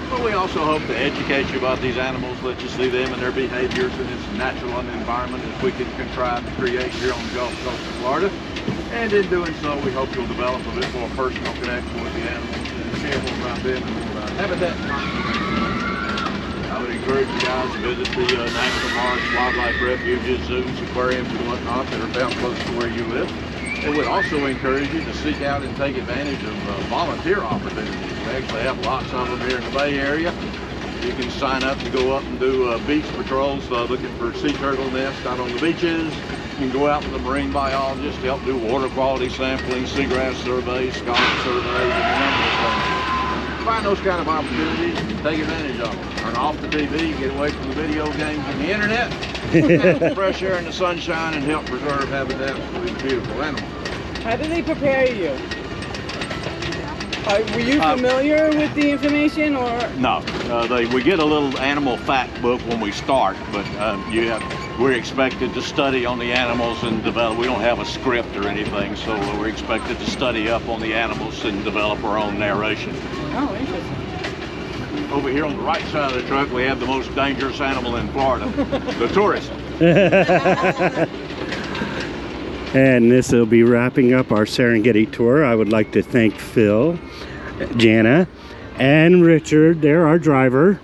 S4: But we also hope to educate you about these animals, let you see them and their behaviors in this natural environment as we can contrive to create here on the Gulf Coast of Florida. And in doing so, we hope you'll develop a bit more personal connection with the animals and share more about them and more about habitat. I would encourage you guys to visit the national parks, wildlife refuges, zoos, aquariums, and whatnot that are found close to where you live. And would also encourage you to seek out and take advantage of volunteer opportunities. We actually have lots of them here in the Bay Area. You can sign up to go up and do beach patrols, looking for sea turtle nests out on the beaches. You can go out with a marine biologist to help do water quality sampling, seagrass surveys, scallop surveys, and a number of things. Find those kind of opportunities and take advantage of them. Turn off the TV, get away from the video games and the internet, the fresh air and the sunshine, and help preserve habitats for these beautiful animals.
S6: How do they prepare you? Were you familiar with the information, or?
S4: No, we get a little animal fact book when we start, but we're expected to study on the animals and develop. We don't have a script or anything, so we're expected to study up on the animals and develop our own narration.
S6: Oh, interesting.
S4: Over here on the right side of the truck, we have the most dangerous animal in Florida, the tourist.
S1: And this will be wrapping up our Serengeti tour. I would like to thank Phil, Jana, and Richard. They're our driver.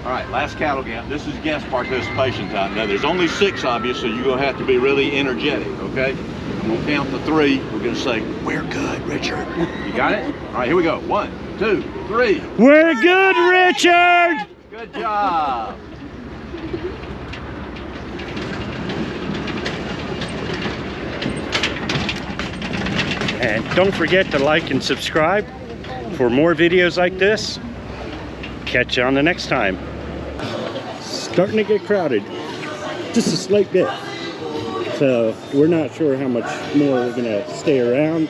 S4: All right, last cattle count. This is guest participation time. Now, there's only 6 of you, so you're going to have to be really energetic, okay? I'm going to count to 3. We're going to say, we're good, Richard. You got it? All right, here we go. 1, 2, 3.
S1: We're good, Richard!
S4: Good job.
S1: And don't forget to like and subscribe for more videos like this. Catch you on the next time. Starting to get crowded, just a slight bit. So we're not sure how much more we're gonna stay around,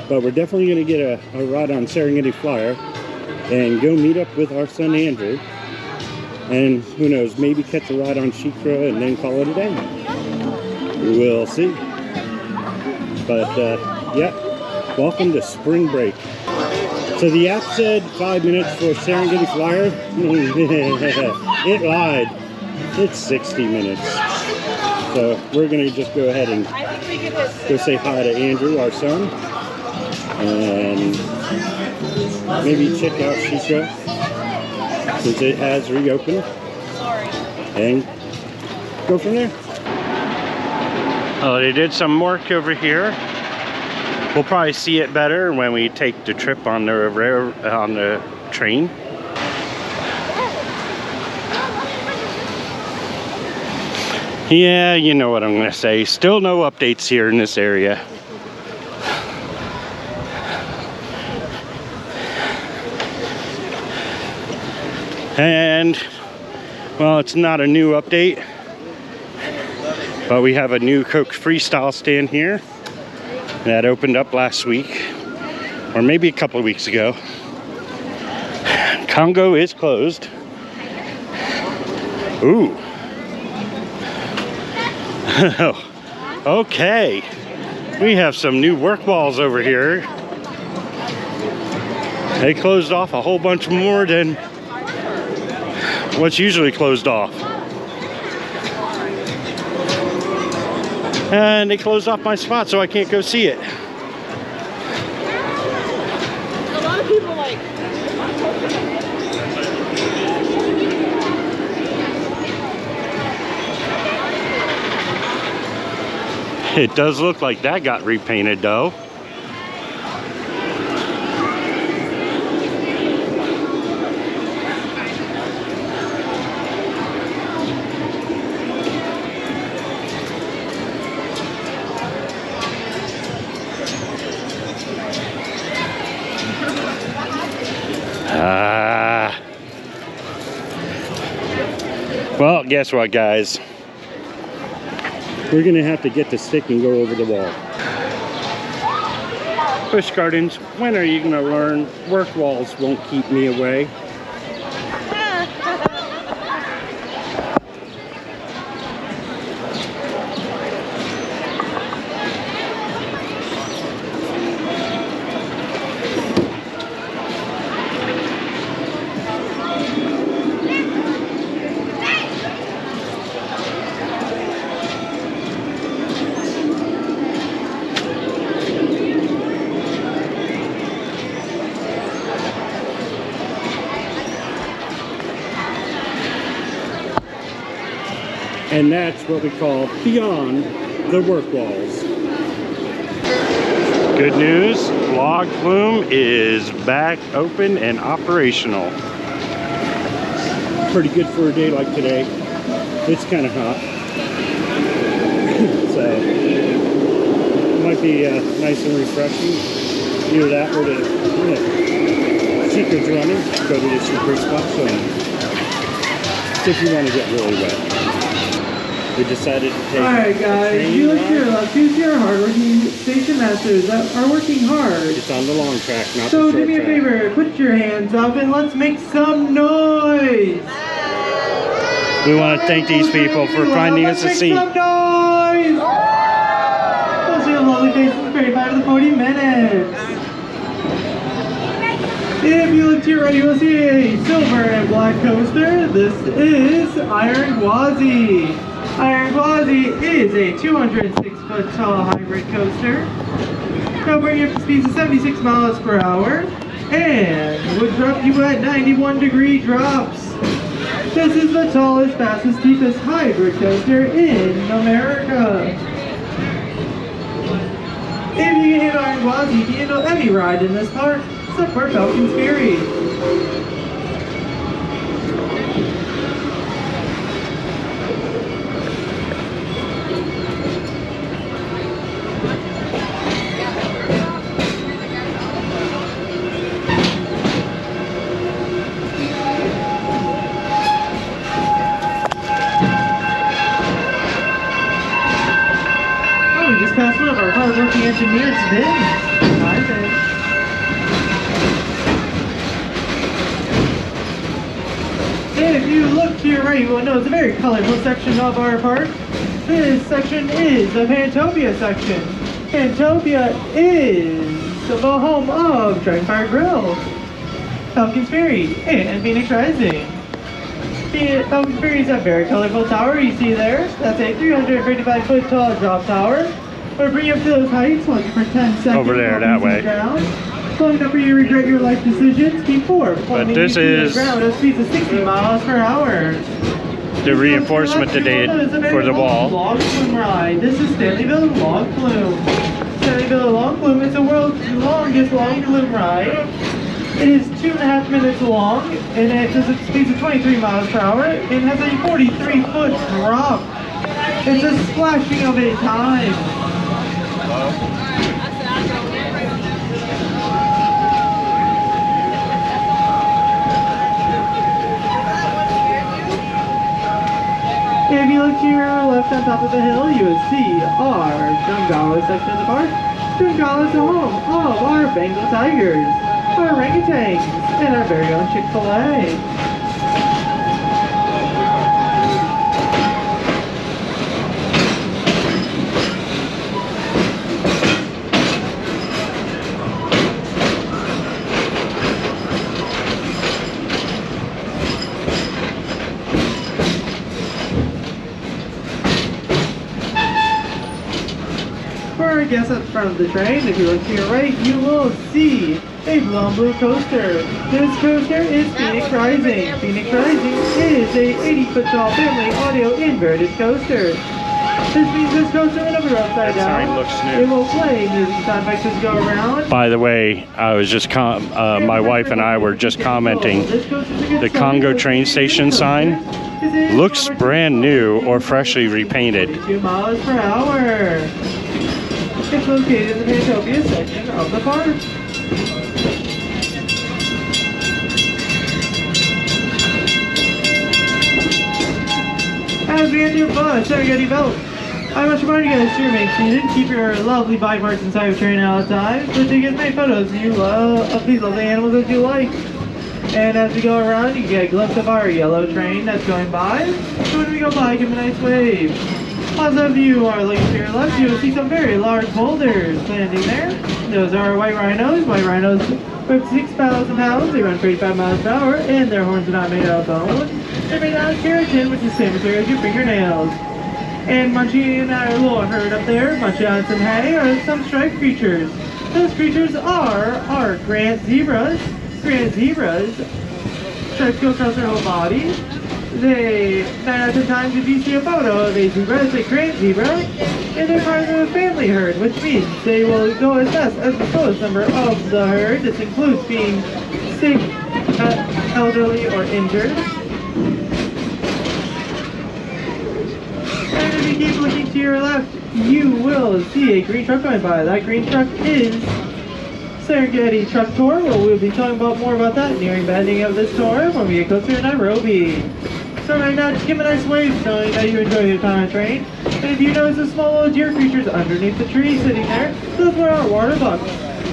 S1: but we're definitely gonna get a ride on Serengeti Flyer and go meet up with our son Andrew. And who knows, maybe catch a ride on Shikra and then call it a day. We'll see. But yeah, welcome to spring break. So the app said 5 minutes for Serengeti Flyer. It lied. It's 60 minutes. So we're gonna just go ahead and go say hi to Andrew, our son, and maybe check out Shikra since it has reopened, and go from there. Oh, they did some work over here. We'll probably see it better when we take the trip on the train. Yeah, you know what I'm gonna say. Still no updates here in this area. And, well, it's not a new update, but we have a new Coke Freestyle stand here that opened up last week, or maybe a couple of weeks ago. Congo is closed. Ooh. Okay. We have some new work walls over here. They closed off a whole bunch more than what's usually closed off. And they closed off my spot, so I can't go see it.
S3: A lot of people like.
S1: It does look like that got repainted though. Well, guess what, guys? We're gonna have to get the stick and go over the wall. Busch Gardens, when are you gonna learn work walls won't keep me away? And that's what we call beyond the work walls. Good news, Log Flume is back open and operational. Pretty good for a day like today. It's kind of hot. So, it might be nice and refreshing. Either that or the Secret's running. Go to the Secret spot. So, if you want to get really wet. We decided to take.
S7: Alright guys, you look here, choose your hardworking station masters that are working hard.
S1: It's on the long track, not
S7: So
S1: the short
S7: do me a
S1: track.
S7: favor, put your hands up and let's make some noise.
S1: We want to thank these people for finding us a seat.
S7: Some noise! We'll see a lovely face in the 35 to 40 minutes. If you look to your right, you will see a silver and black coaster. This is Iron Gwazi. Iron Gwazi is a 206-foot tall hybrid coaster. It'll bring you up to speeds of 76 miles per hour and would drop you at 91-degree drops. This is the tallest, fastest, deepest hybrid coaster in America. If you can handle Iron Gwazi, you can handle any ride in this park, except for Falcon's Ferry. Oh, we just passed one of our hard-working engineers, Vince. Hi, Vince. If you look to your right, you will notice a very colorful section of our park. This section is the Pantopia section. Pantopia is the home of Dragonfire Grill, Falcon's Ferry, and Phoenix Rising. Falcon's Ferry is a very colorful tower you see there. That's a 355-foot tall drop tower. We'll bring you up to those heights, watching for 10 seconds.
S1: Over there, that way.
S7: Slowing up where you regret your life decisions before
S1: But this is
S7: the ground at speeds of 60 miles per hour.
S1: the reinforcement today for the wall.
S7: Log Flume ride. This is Stanleyville Log Flume. Stanleyville Log Flume is the world's longest log flume ride. It is 2.5 minutes long, and it does its speeds of 23 miles per hour, and has a 43-foot drop. It's a splashing of a time. If you look to your left on top of the hill, you will see our Jungala section of the park. Jungala is the home of our Bengal tigers, our orangutans, and our very own Chick-fil-A. Guests at the front of the train, if you look to your right, you will see a blue and blue coaster. This coaster is Phoenix Rising. Phoenix Rising is a 80-foot tall family audio inverted coaster. This means this coaster, whenever you're upside down, it will play music sound effects as you go around.
S1: By the way, I was just my wife and I were just commenting. The Congo train station sign looks brand new or freshly repainted.
S7: 2 miles per hour. It's located in the Pantopia section of the park. As we enter Busch, Serengeti Belt, I must remind you guys to remain seated. Keep your lovely bike marks inside of train at all times. So take as many photos of these lovely animals as you like. And as we go around, you get a glimpse of our yellow train that's going by. So when we go by, give them a nice wave. Also, if you are looking to your left, you will see some very large boulders landing there. Those are white rhinos. White rhinos weigh 6,000 pounds. They run 35 miles per hour, and their horns are not made out of bone. They're made out of keratin, which is the same material as your fingernails. And Munchie and our little herd up there, munching on some hay, are some striped creatures. Those creatures are our Grant zebras. Grant zebras, stripes go across their whole body. 9 out of 10 times if you see a photo of a zebra, it's a Grant zebra, and they're part of a family herd, which means they will go as best as the slowest member of the herd. This includes being sick, elderly, or injured. And if you keep looking to your left, you will see a green truck going by. That green truck is Serengeti Truck Tour. We'll be talking about more about that nearing the ending of this tour when we get closer to Nairobi. So right now, just give a nice wave showing that you enjoy your time on train. And if you notice the small little deer creatures underneath the tree sitting there, those are our water bucks.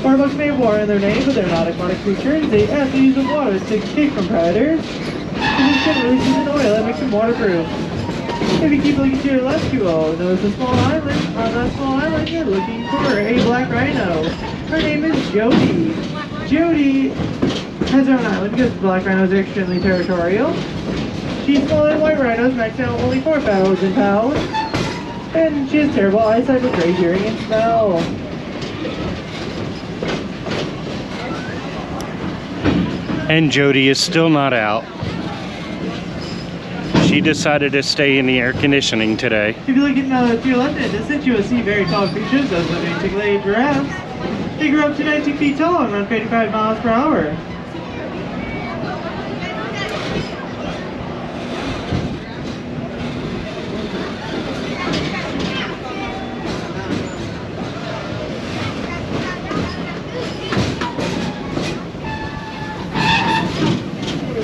S7: Water bucks may have water in their name, but they're not aquatic creatures. They have to use the water to escape from predators. just gently releases an oil that makes them waterproof. If you keep looking to your left, you will notice a small island. On that small island, you're looking for a black rhino. Her name is Jody. Jody has her own island because black rhinos are extremely territorial. She's smaller than white rhinos, maxing out only 4,000 pounds. And she has terrible eyesight with great hearing and smell.
S1: And Jody is still not out. She decided to stay in the air conditioning today.
S7: If you look at to your left in the distance, you will see very tall creatures, those are basically giraffes. They grow up to 19 feet tall and run 55 miles per hour.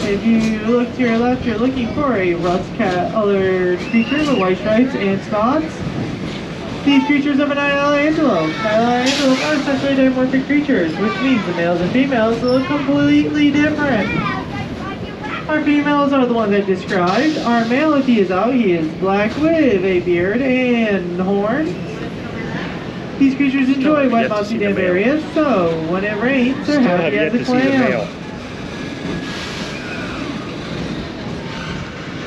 S7: If you look to your left, you're looking for a rust cat-colored creature with white stripes and spots. These creatures are Nile antelope. Nile antelope are sexually dimorphic creatures, which means the males and females look completely different. Our females are the ones I described. Our male, if he is out, he is black with a beard and horns. These creatures enjoy wet, mossy, damp areas, so when it rains, they're happy as a clam.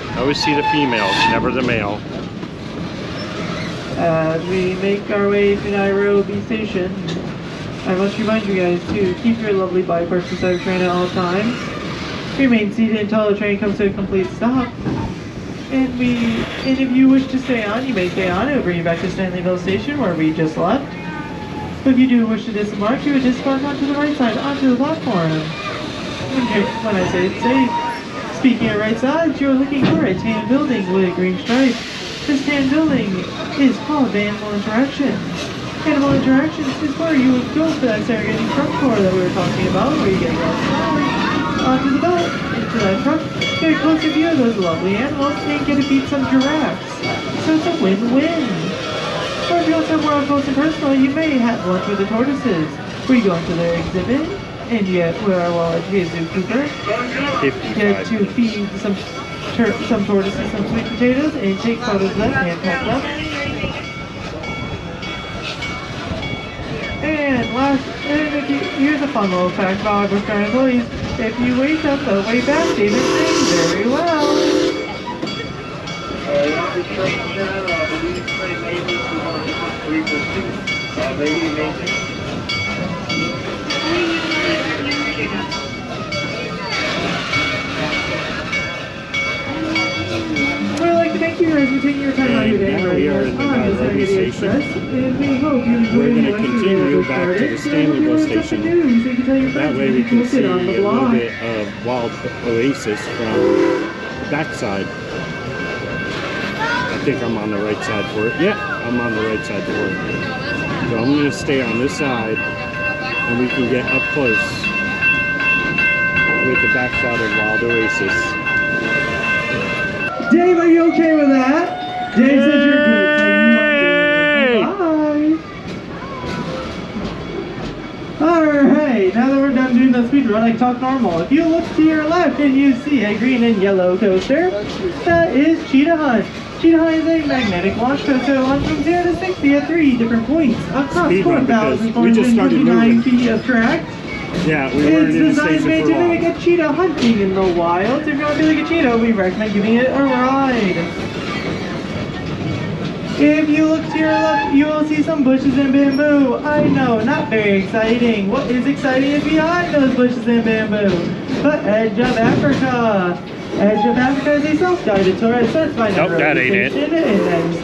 S1: I always see the females, never the male.
S7: As we make our way to Nairobi Station, I must remind you guys to keep your lovely body parts inside the train at all times. Remain seated until the train comes to a complete stop. And if you wish to stay on, you may stay on. It will bring you back to Stanleyville Station where we just left. But if you do wish to disembark, you would disembark onto the right side, onto the platform. When I say it's safe. Speaking of right sides, you're looking for a tan building with green stripes. This tan building is called Animal Interactions. Animal Interactions is where you would go for that Serengeti truck tour that we were talking about, where you get outside, onto the boat, into that truck, get a closer view of those lovely animals, and get to feed some giraffes. So it's a win-win. Or if you want somewhere up close and personal, you may have lunch with the tortoises, where you go into their exhibit, and yet we're a well-educated zookeeper. Get to feed some tortoises some sweet potatoes and take photos of them and pack them. And here's a fun little fact about our current employees. If you wait up the way back, they didn't sing very well. We'd like to thank you guys for taking your time out of your day.
S1: Now we are in the Nairobi station.
S7: And we hope you enjoy
S1: We're going to
S7: the rest of your
S1: continue
S7: day.
S1: back to the Stanleyville station. That way we can see a little bit of wild oasis from the backside. I think I'm on the right side for it. Yeah, I'm on the right side for it. So I'm going to stay on this side and we can get up close with the backside of Wild Oasis.
S7: Dave, are you okay with that? Dave says you're good, so you are good. Bye. Alright, now that we're done doing the speed run, I can talk normal. If you look to your left and you see a green and yellow coaster, that is Cheetah Hunt. Cheetah Hunt is a magnetic launch coaster that launches from 0 to 60 at 3 different points across 4,429 feet of track.
S1: Yeah, we weren't in the
S7: It's
S1: station
S7: designed
S1: for
S7: to mimic
S1: long.
S7: a cheetah hunting in the wild. If you want to be like a cheetah, we recommend giving it a ride. If you look to your left, you will see some bushes and bamboo. I know, not very exciting. What is exciting is behind those bushes and bamboo. The Edge of Africa. Edge of Africa is a self-guided tour. It starts by Nairobi Station and ends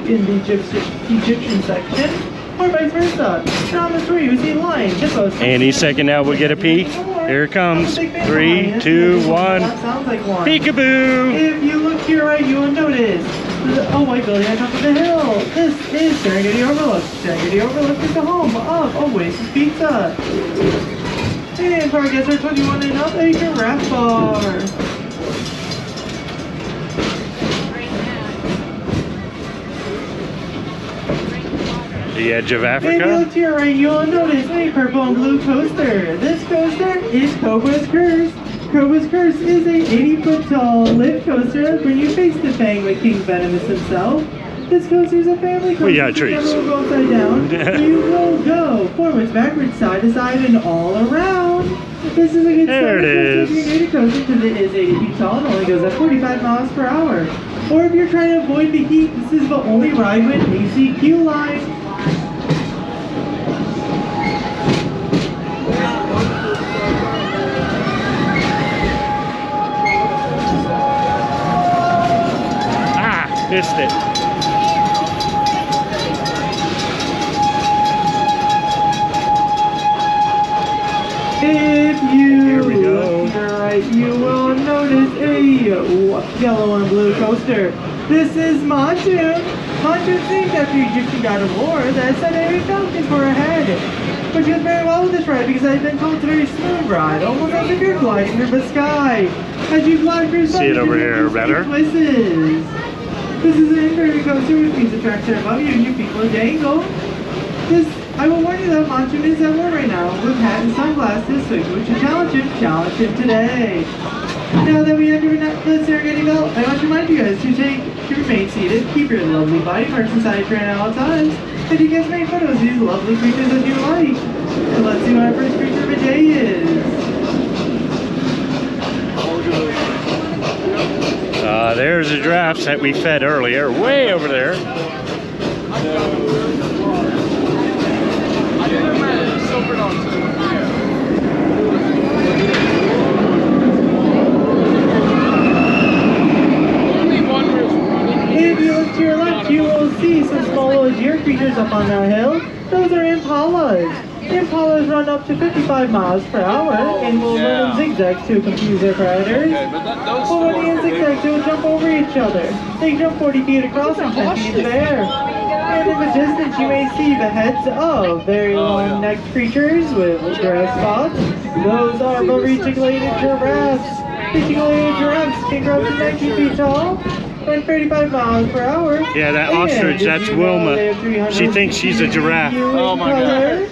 S7: in the Egyptian section. Or vice versa. And on the tour you see lions, hippos.
S1: Any second now we'll get a peek. Here it comes. 3, 2, 1.
S7: That sounds like one.
S1: Peekaboo!
S7: If you look to your right, you will notice a white building on top of the hill. This is Serengeti Overlook. Serengeti Overlook is the home of Oasis Pizza. And for our guests are 21 and up, a giraffe bar.
S1: The Edge of
S7: If you
S1: Africa.
S7: look to your right, you'll notice a purple and blue coaster. This coaster is Cobra's Curse. Cobra's Curse is a 80-foot tall lift coaster when you face the Fang the King Venomous himself. This coaster is a family coaster.
S1: We got trees.
S7: You never will go upside down. You will go forwards, backwards, side to side, and all around. This is a good
S1: There it is.
S7: if you're new to coaster because it is 80 feet tall and only goes at 45 miles per hour. Or if you're trying to avoid the heat, this is the only ride with ACQ line.
S1: Missed it.
S7: If you
S1: Here we go.
S7: look to your right, you will notice a yellow and blue coaster. This is Monsoon. Monsoon's named after Egyptian god of war that set a falcon for a head. But goes very well with this ride because I've been told it's a very smooth ride, almost as if you're gliding through the sky. As you glide through
S1: See it over here better?
S7: Twists. This is an inverted coaster which means the tracks are above you and your feet will dangle. I will warn you that Monsoon is at war right now with hat and sunglasses, so if you wish to challenge him today. Now that we enter the Serengeti belt, I want to remind you guys to remain seated, keep your lovely body parts inside your train at all times, and you guys make photos of these lovely creatures that you like. And let's see what our first creature of the day is.
S1: There's the giraffes that we fed earlier, way over there.
S7: If you look to your left, you will see some small little deer creatures up on that hill. Those are impalas. Impalas run up to 55 miles per hour and will run in zigzags to confuse their predators. While running in zigzags, they will jump over each other. They jump 40 feet across and 10 feet in the air. And in the distance, you may see the heads of very long-necked creatures with grass spots. Those are the reticulated giraffes. Reticulated giraffes can grow up to 19 feet tall and 35 miles per hour.
S1: Yeah, that ostrich, that's Wilma. She thinks she's a giraffe.
S5: Oh my God.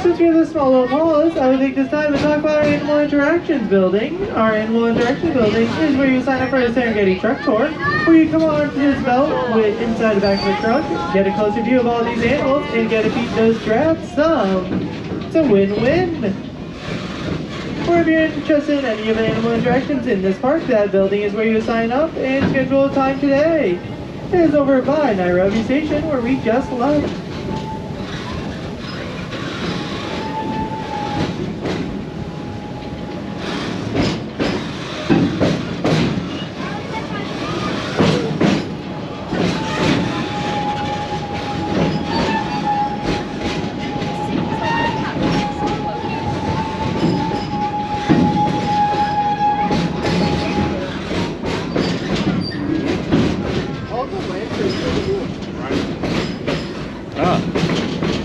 S7: Since we have the small little paws, I would take this time to talk about our Animal Interactions building. Our Animal Interactions building is where you sign up for a Serengeti truck tour, where you come onto this belt inside the back of the truck, get a closer view of all these animals, and get to feed those giraffes some. It's a win-win. Or if you're interested in any of the Animal Interactions in this park, that building is where you sign up and schedule a time today. It is over by Nairobi Station, where we just left.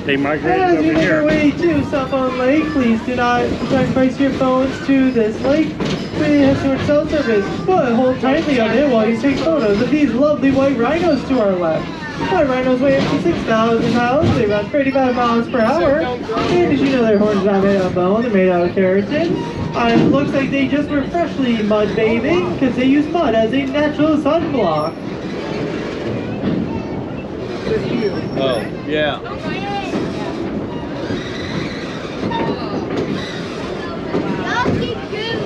S1: They migrated
S7: As you
S1: over
S7: make
S1: here.
S7: your way to Cell Phone Lake, please do not sacrifice your phones to this lake. We have short cell service, but hold tightly on it while you take photos of these lovely white rhinos to our left. White rhinos weigh up to 6,000 pounds, they run 35 miles per hour, and did you know their horns are not made out of bone, they're made out of keratin? And it looks like they just were freshly mud bathing, because they use mud as a natural sunblock.
S5: Oh, yeah.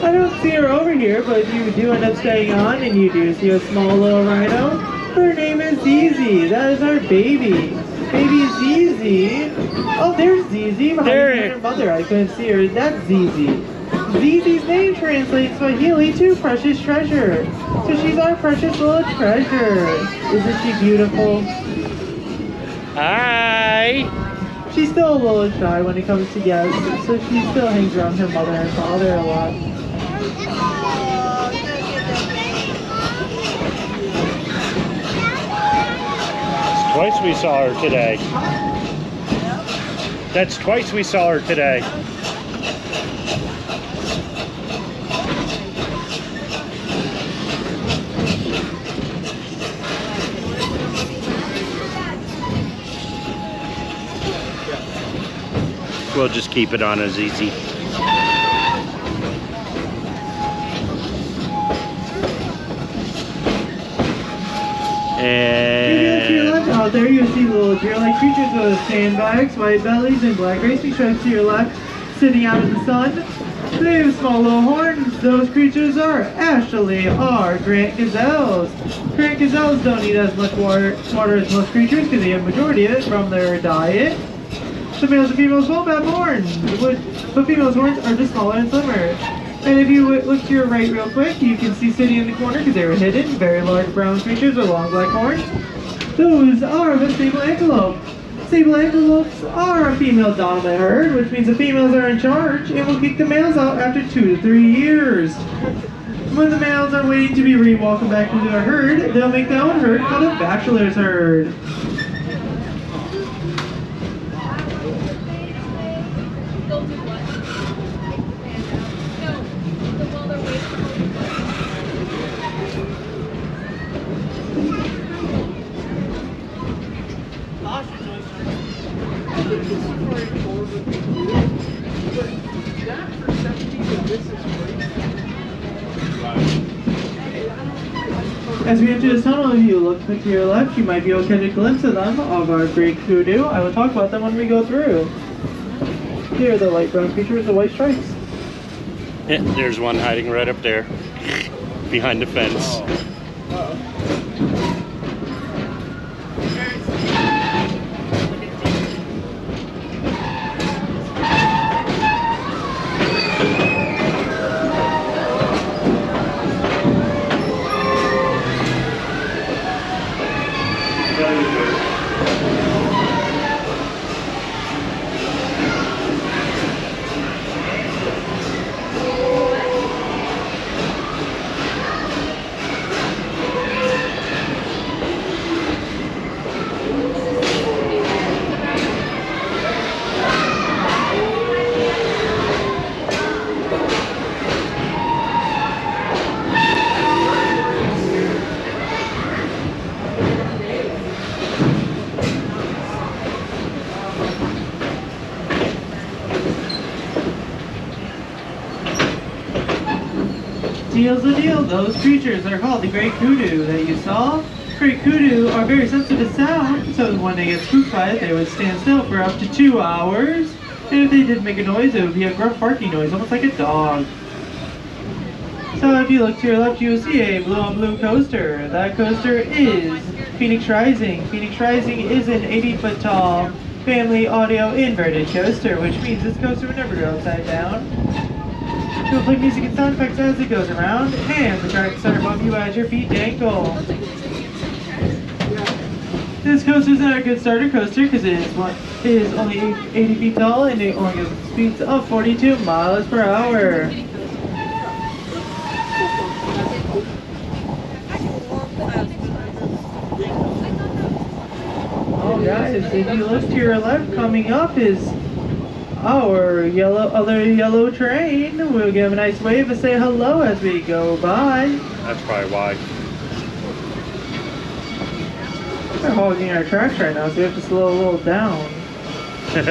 S7: I don't see her over here, but if you do end up staying on and you do see a small little rhino, her name is Zizi. That is our baby. Baby Zizi. Oh, there's Zizi. Behind her mother. I couldn't see her. That's Zizi. Zizi's name translates Swahili to precious treasure. So she's our precious little treasure. Isn't she beautiful?
S1: Hi!
S7: She's still a little shy when it comes to guests, so she still hangs around her mother and father a lot.
S1: Twice we saw her today. That's twice we saw her today. we'll just keep it on as easy. And
S7: out there you see little deer-like creatures with sandbags, white bellies, and black racing stripes to your left, sitting out in the sun. They have small little horns. Those creatures are actually Grant gazelles. Grant gazelles don't eat as much water as most creatures because they have a majority of it from their diet. The males and females both have horns, but females' horns are just smaller and slimmer. And if you look to your right real quick, you can see sitting in the corner, because they were hidden, very large brown creatures with long black horns. Those are the sable antelope. Sable antelopes are a female dominant herd, which means the females are in charge and will kick the males out after 2 to 3 years. When the males are waiting to be re-welcomed back into their herd, they'll make their own herd called a bachelor's herd. As we enter this tunnel, if you look to your left, you might be able to catch a glimpse of them, of our great kudu. I will talk about them when we go through. Here are the light brown creatures with the white stripes.
S1: yeah, there's one hiding right up there, behind the fence. Deal's a deal. Those creatures are called the great kudu that you saw. Great kudu are very sensitive to sound, so when they get spooked by it, they would stand still for up to 2 hours. And if they did make a noise, it would be a gruff barking noise, almost like a dog. So if you look to your left, you will see a blue on blue coaster. That coaster is Phoenix Rising. Phoenix Rising is an 80-foot tall family audio inverted coaster, which means this coaster would never go upside down. You'll play music and sound effects as it goes around, and the tracks are above you as your feet dangle. This coaster is not a good starter coaster because it is only 80 feet tall and it only goes at speeds of 42 miles per hour. Oh guys, if you look to your left, coming up is our other yellow train. We'll give a nice wave and say hello as we go by. That's probably why.
S7: They're hogging our tracks right now, so we have to slow a little down. Look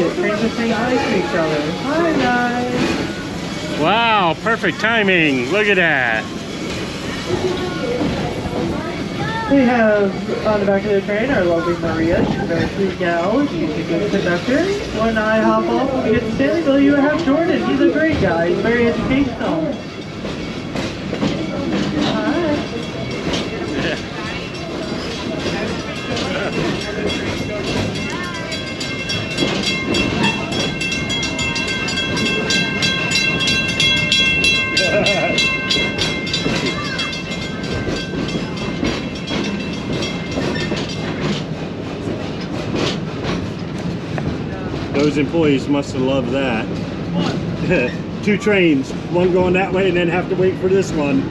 S7: at trains are saying hi to each other. Hi guys.
S1: Wow, perfect timing. Look at that.
S7: We have on the back of the train our lovely Maria. She's a very sweet gal. She's a good conductor. When I hop off when we get to Stanleyville, you have Jordan. He's a great guy. He's very educational.
S1: Those employees must have loved that. 2 trains, one going that way and then have to wait for this one.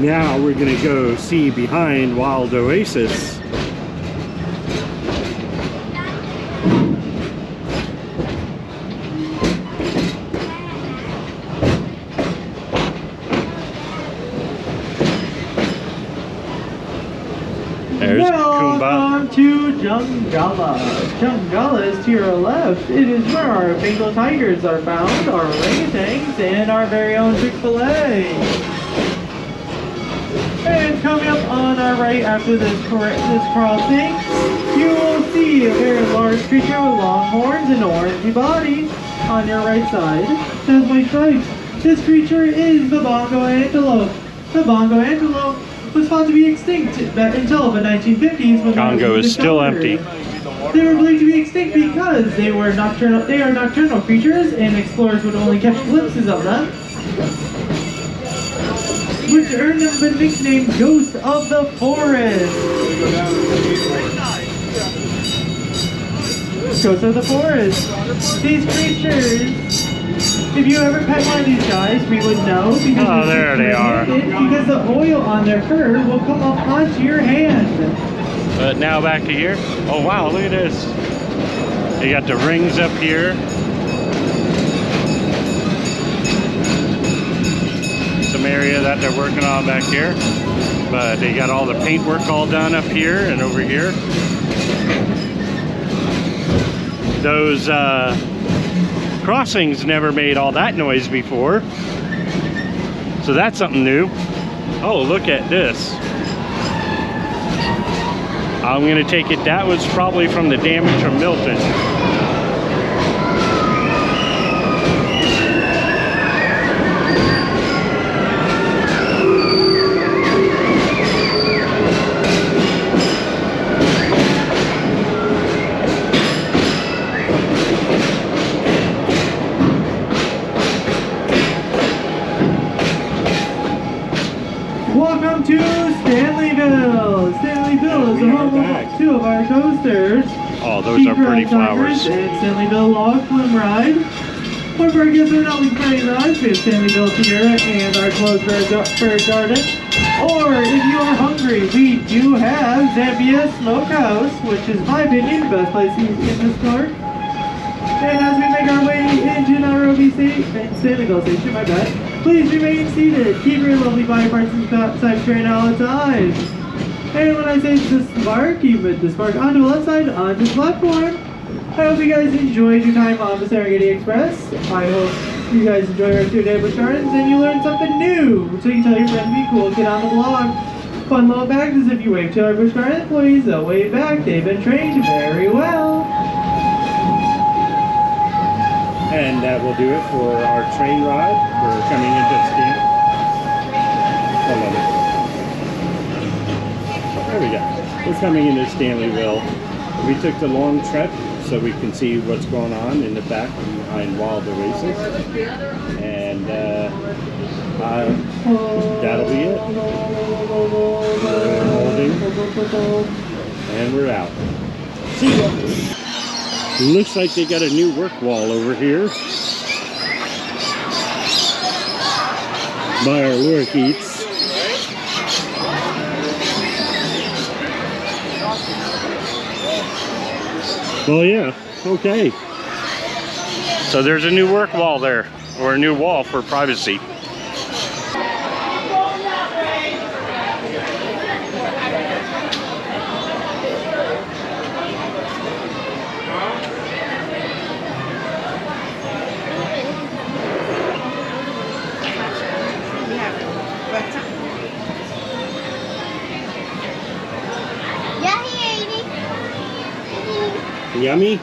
S1: Now we're gonna go see behind Wild Oasis. There's Kumba.
S7: Welcome to Jungala. Jungala is to your left. It is where our Bengal tigers are found, our orangutans, and our very own Chick-fil-A. And coming up on our right after this crossing, you will see a very large creature with long horns and orangey body on your right side. That's my stripes. This creature is the bongo antelope. The bongo antelope was thought to be extinct until the 1950s when
S1: Congo is still empty.
S7: They were believed to be extinct because they are nocturnal creatures and explorers would only catch glimpses of them, which earned them the nickname Ghost of the Forest. Ghost of the Forest. These creatures, if you ever pet one of these guys, we would know because
S1: Oh, there they are.
S7: Because the oil on their fur will come up onto your hand.
S1: But now back to here. Oh wow, look at this. They got the rings up here. Some area that they're working on back here. But they got all the paintwork all done up here and over here. Those crossings never made all that noise before. So that's something new. Oh, look at this. I'm gonna take it that was probably from the damage from Milton.
S7: Welcome to Stanleyville. Stanleyville is the home of two of our coasters.
S1: Oh, those are pretty flowers.
S7: And Stanleyville Log Flume Ride. One of our guests are not playing rides. We have Stanleyville Sierra and our closed bird garden. Or if you are hungry, we do have Zambia Smokehouse, which is my opinion the best place in this park. And as we make our way into Nairobi Stanleyville Station, my bad. Please remain seated. Keep your lovely body parts inside train all the time. And when I say disembark, you would disembark onto the left side, onto the platform. I hope you guys enjoyed your time on the Serengeti Express. I hope you guys enjoy our 2 day Busch Gardens and you learned something new. So you can tell your friends to be cool, get on the blog. Fun little fact is if you wave to our Busch Garden employees, they'll wave back. They've been trained very well.
S1: And that will do it for our train ride. We're coming into There we go. We're coming into Stanleyville. We took the long trek so we can see what's going on in the back behind Wild Oasis. And that'll be it. We're holding. And we're out. See ya. Looks like they got a new work wall over here by our lorikeets. Well, yeah, okay. So there's a new work wall there, or a new wall for privacy. Yummy?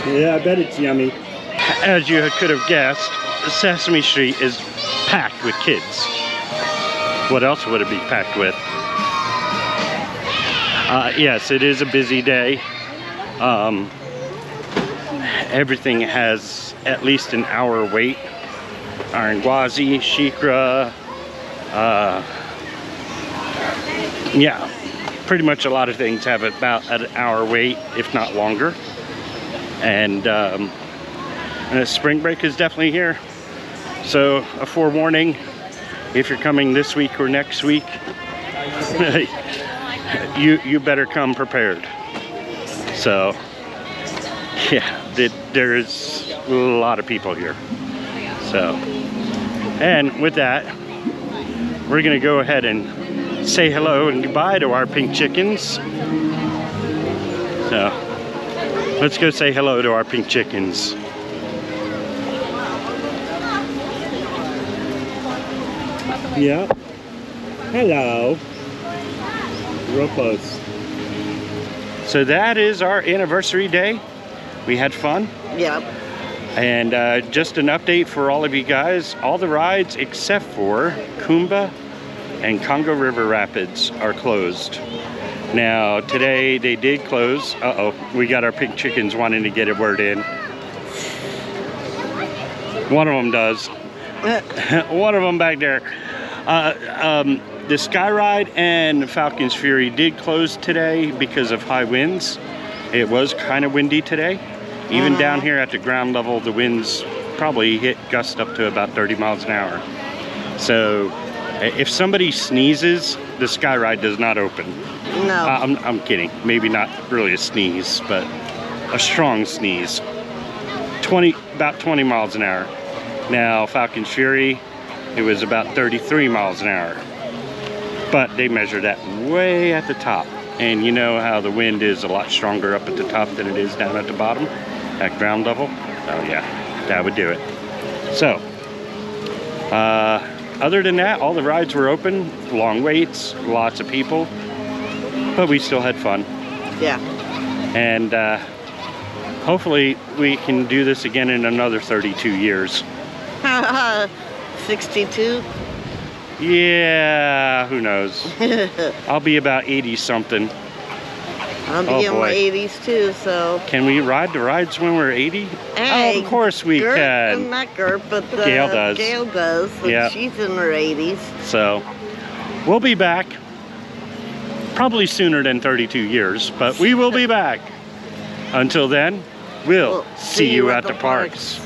S1: Yeah, I bet it's yummy. As you could have guessed, Sesame Street is packed with kids. What else would it be packed with? Yes, it is a busy day. Everything has at least an hour wait. Arangwazi, Shikra, yeah. Pretty much a lot of things have about an hour wait, if not longer. And the spring break is definitely here. So a forewarning, if you're coming this week or next week, you better come prepared. So, yeah, there's a lot of people here. So, and with that, we're gonna go ahead and say hello and goodbye to our pink chickens. So, let's go say hello to our pink chickens. Yeah. Hello. Real close. So that is our anniversary day. We had fun.
S2: Yep.
S1: And just an update for all of you guys. All the rides except for Kumba and Congo River Rapids are closed. Now today they did close. Uh-oh, we got our pink chickens wanting to get a word in. One of them does. One of them back there. The Sky Ride and Falcon's Fury did close today because of high winds. It was kind of windy today. Even down here at the ground level, the winds probably hit gust up to about 30 miles an hour. So if somebody sneezes, the Sky Ride does not open.
S2: No.
S1: I'm kidding. Maybe not really a sneeze, but a strong sneeze. About 20 miles an hour. Now Falcon's Fury, it was about 33 miles an hour. But they measured that way at the top. And you know how the wind is a lot stronger up at the top than it is down at the bottom, at ground level? Oh yeah, that would do it. So, other than that, all the rides were open, long waits, lots of people, but we still had fun.
S2: Yeah.
S1: And hopefully we can do this again in another 32 years.
S2: 62?
S1: Yeah, who knows? I'll be about 80 something.
S2: I'll be
S1: Oh,
S2: in my
S1: boy.
S2: 80s too, so.
S1: Can we ride the rides when we're 80?
S2: Hey,
S1: Oh, of course we
S2: Gert,
S1: can.
S2: Not Gert, but
S1: Gail does.
S2: Gail does. And
S1: Yeah.
S2: she's in her 80s.
S1: So, we'll be back. Probably sooner than 32 years, but we will be back. Until then, we'll see you at the parks.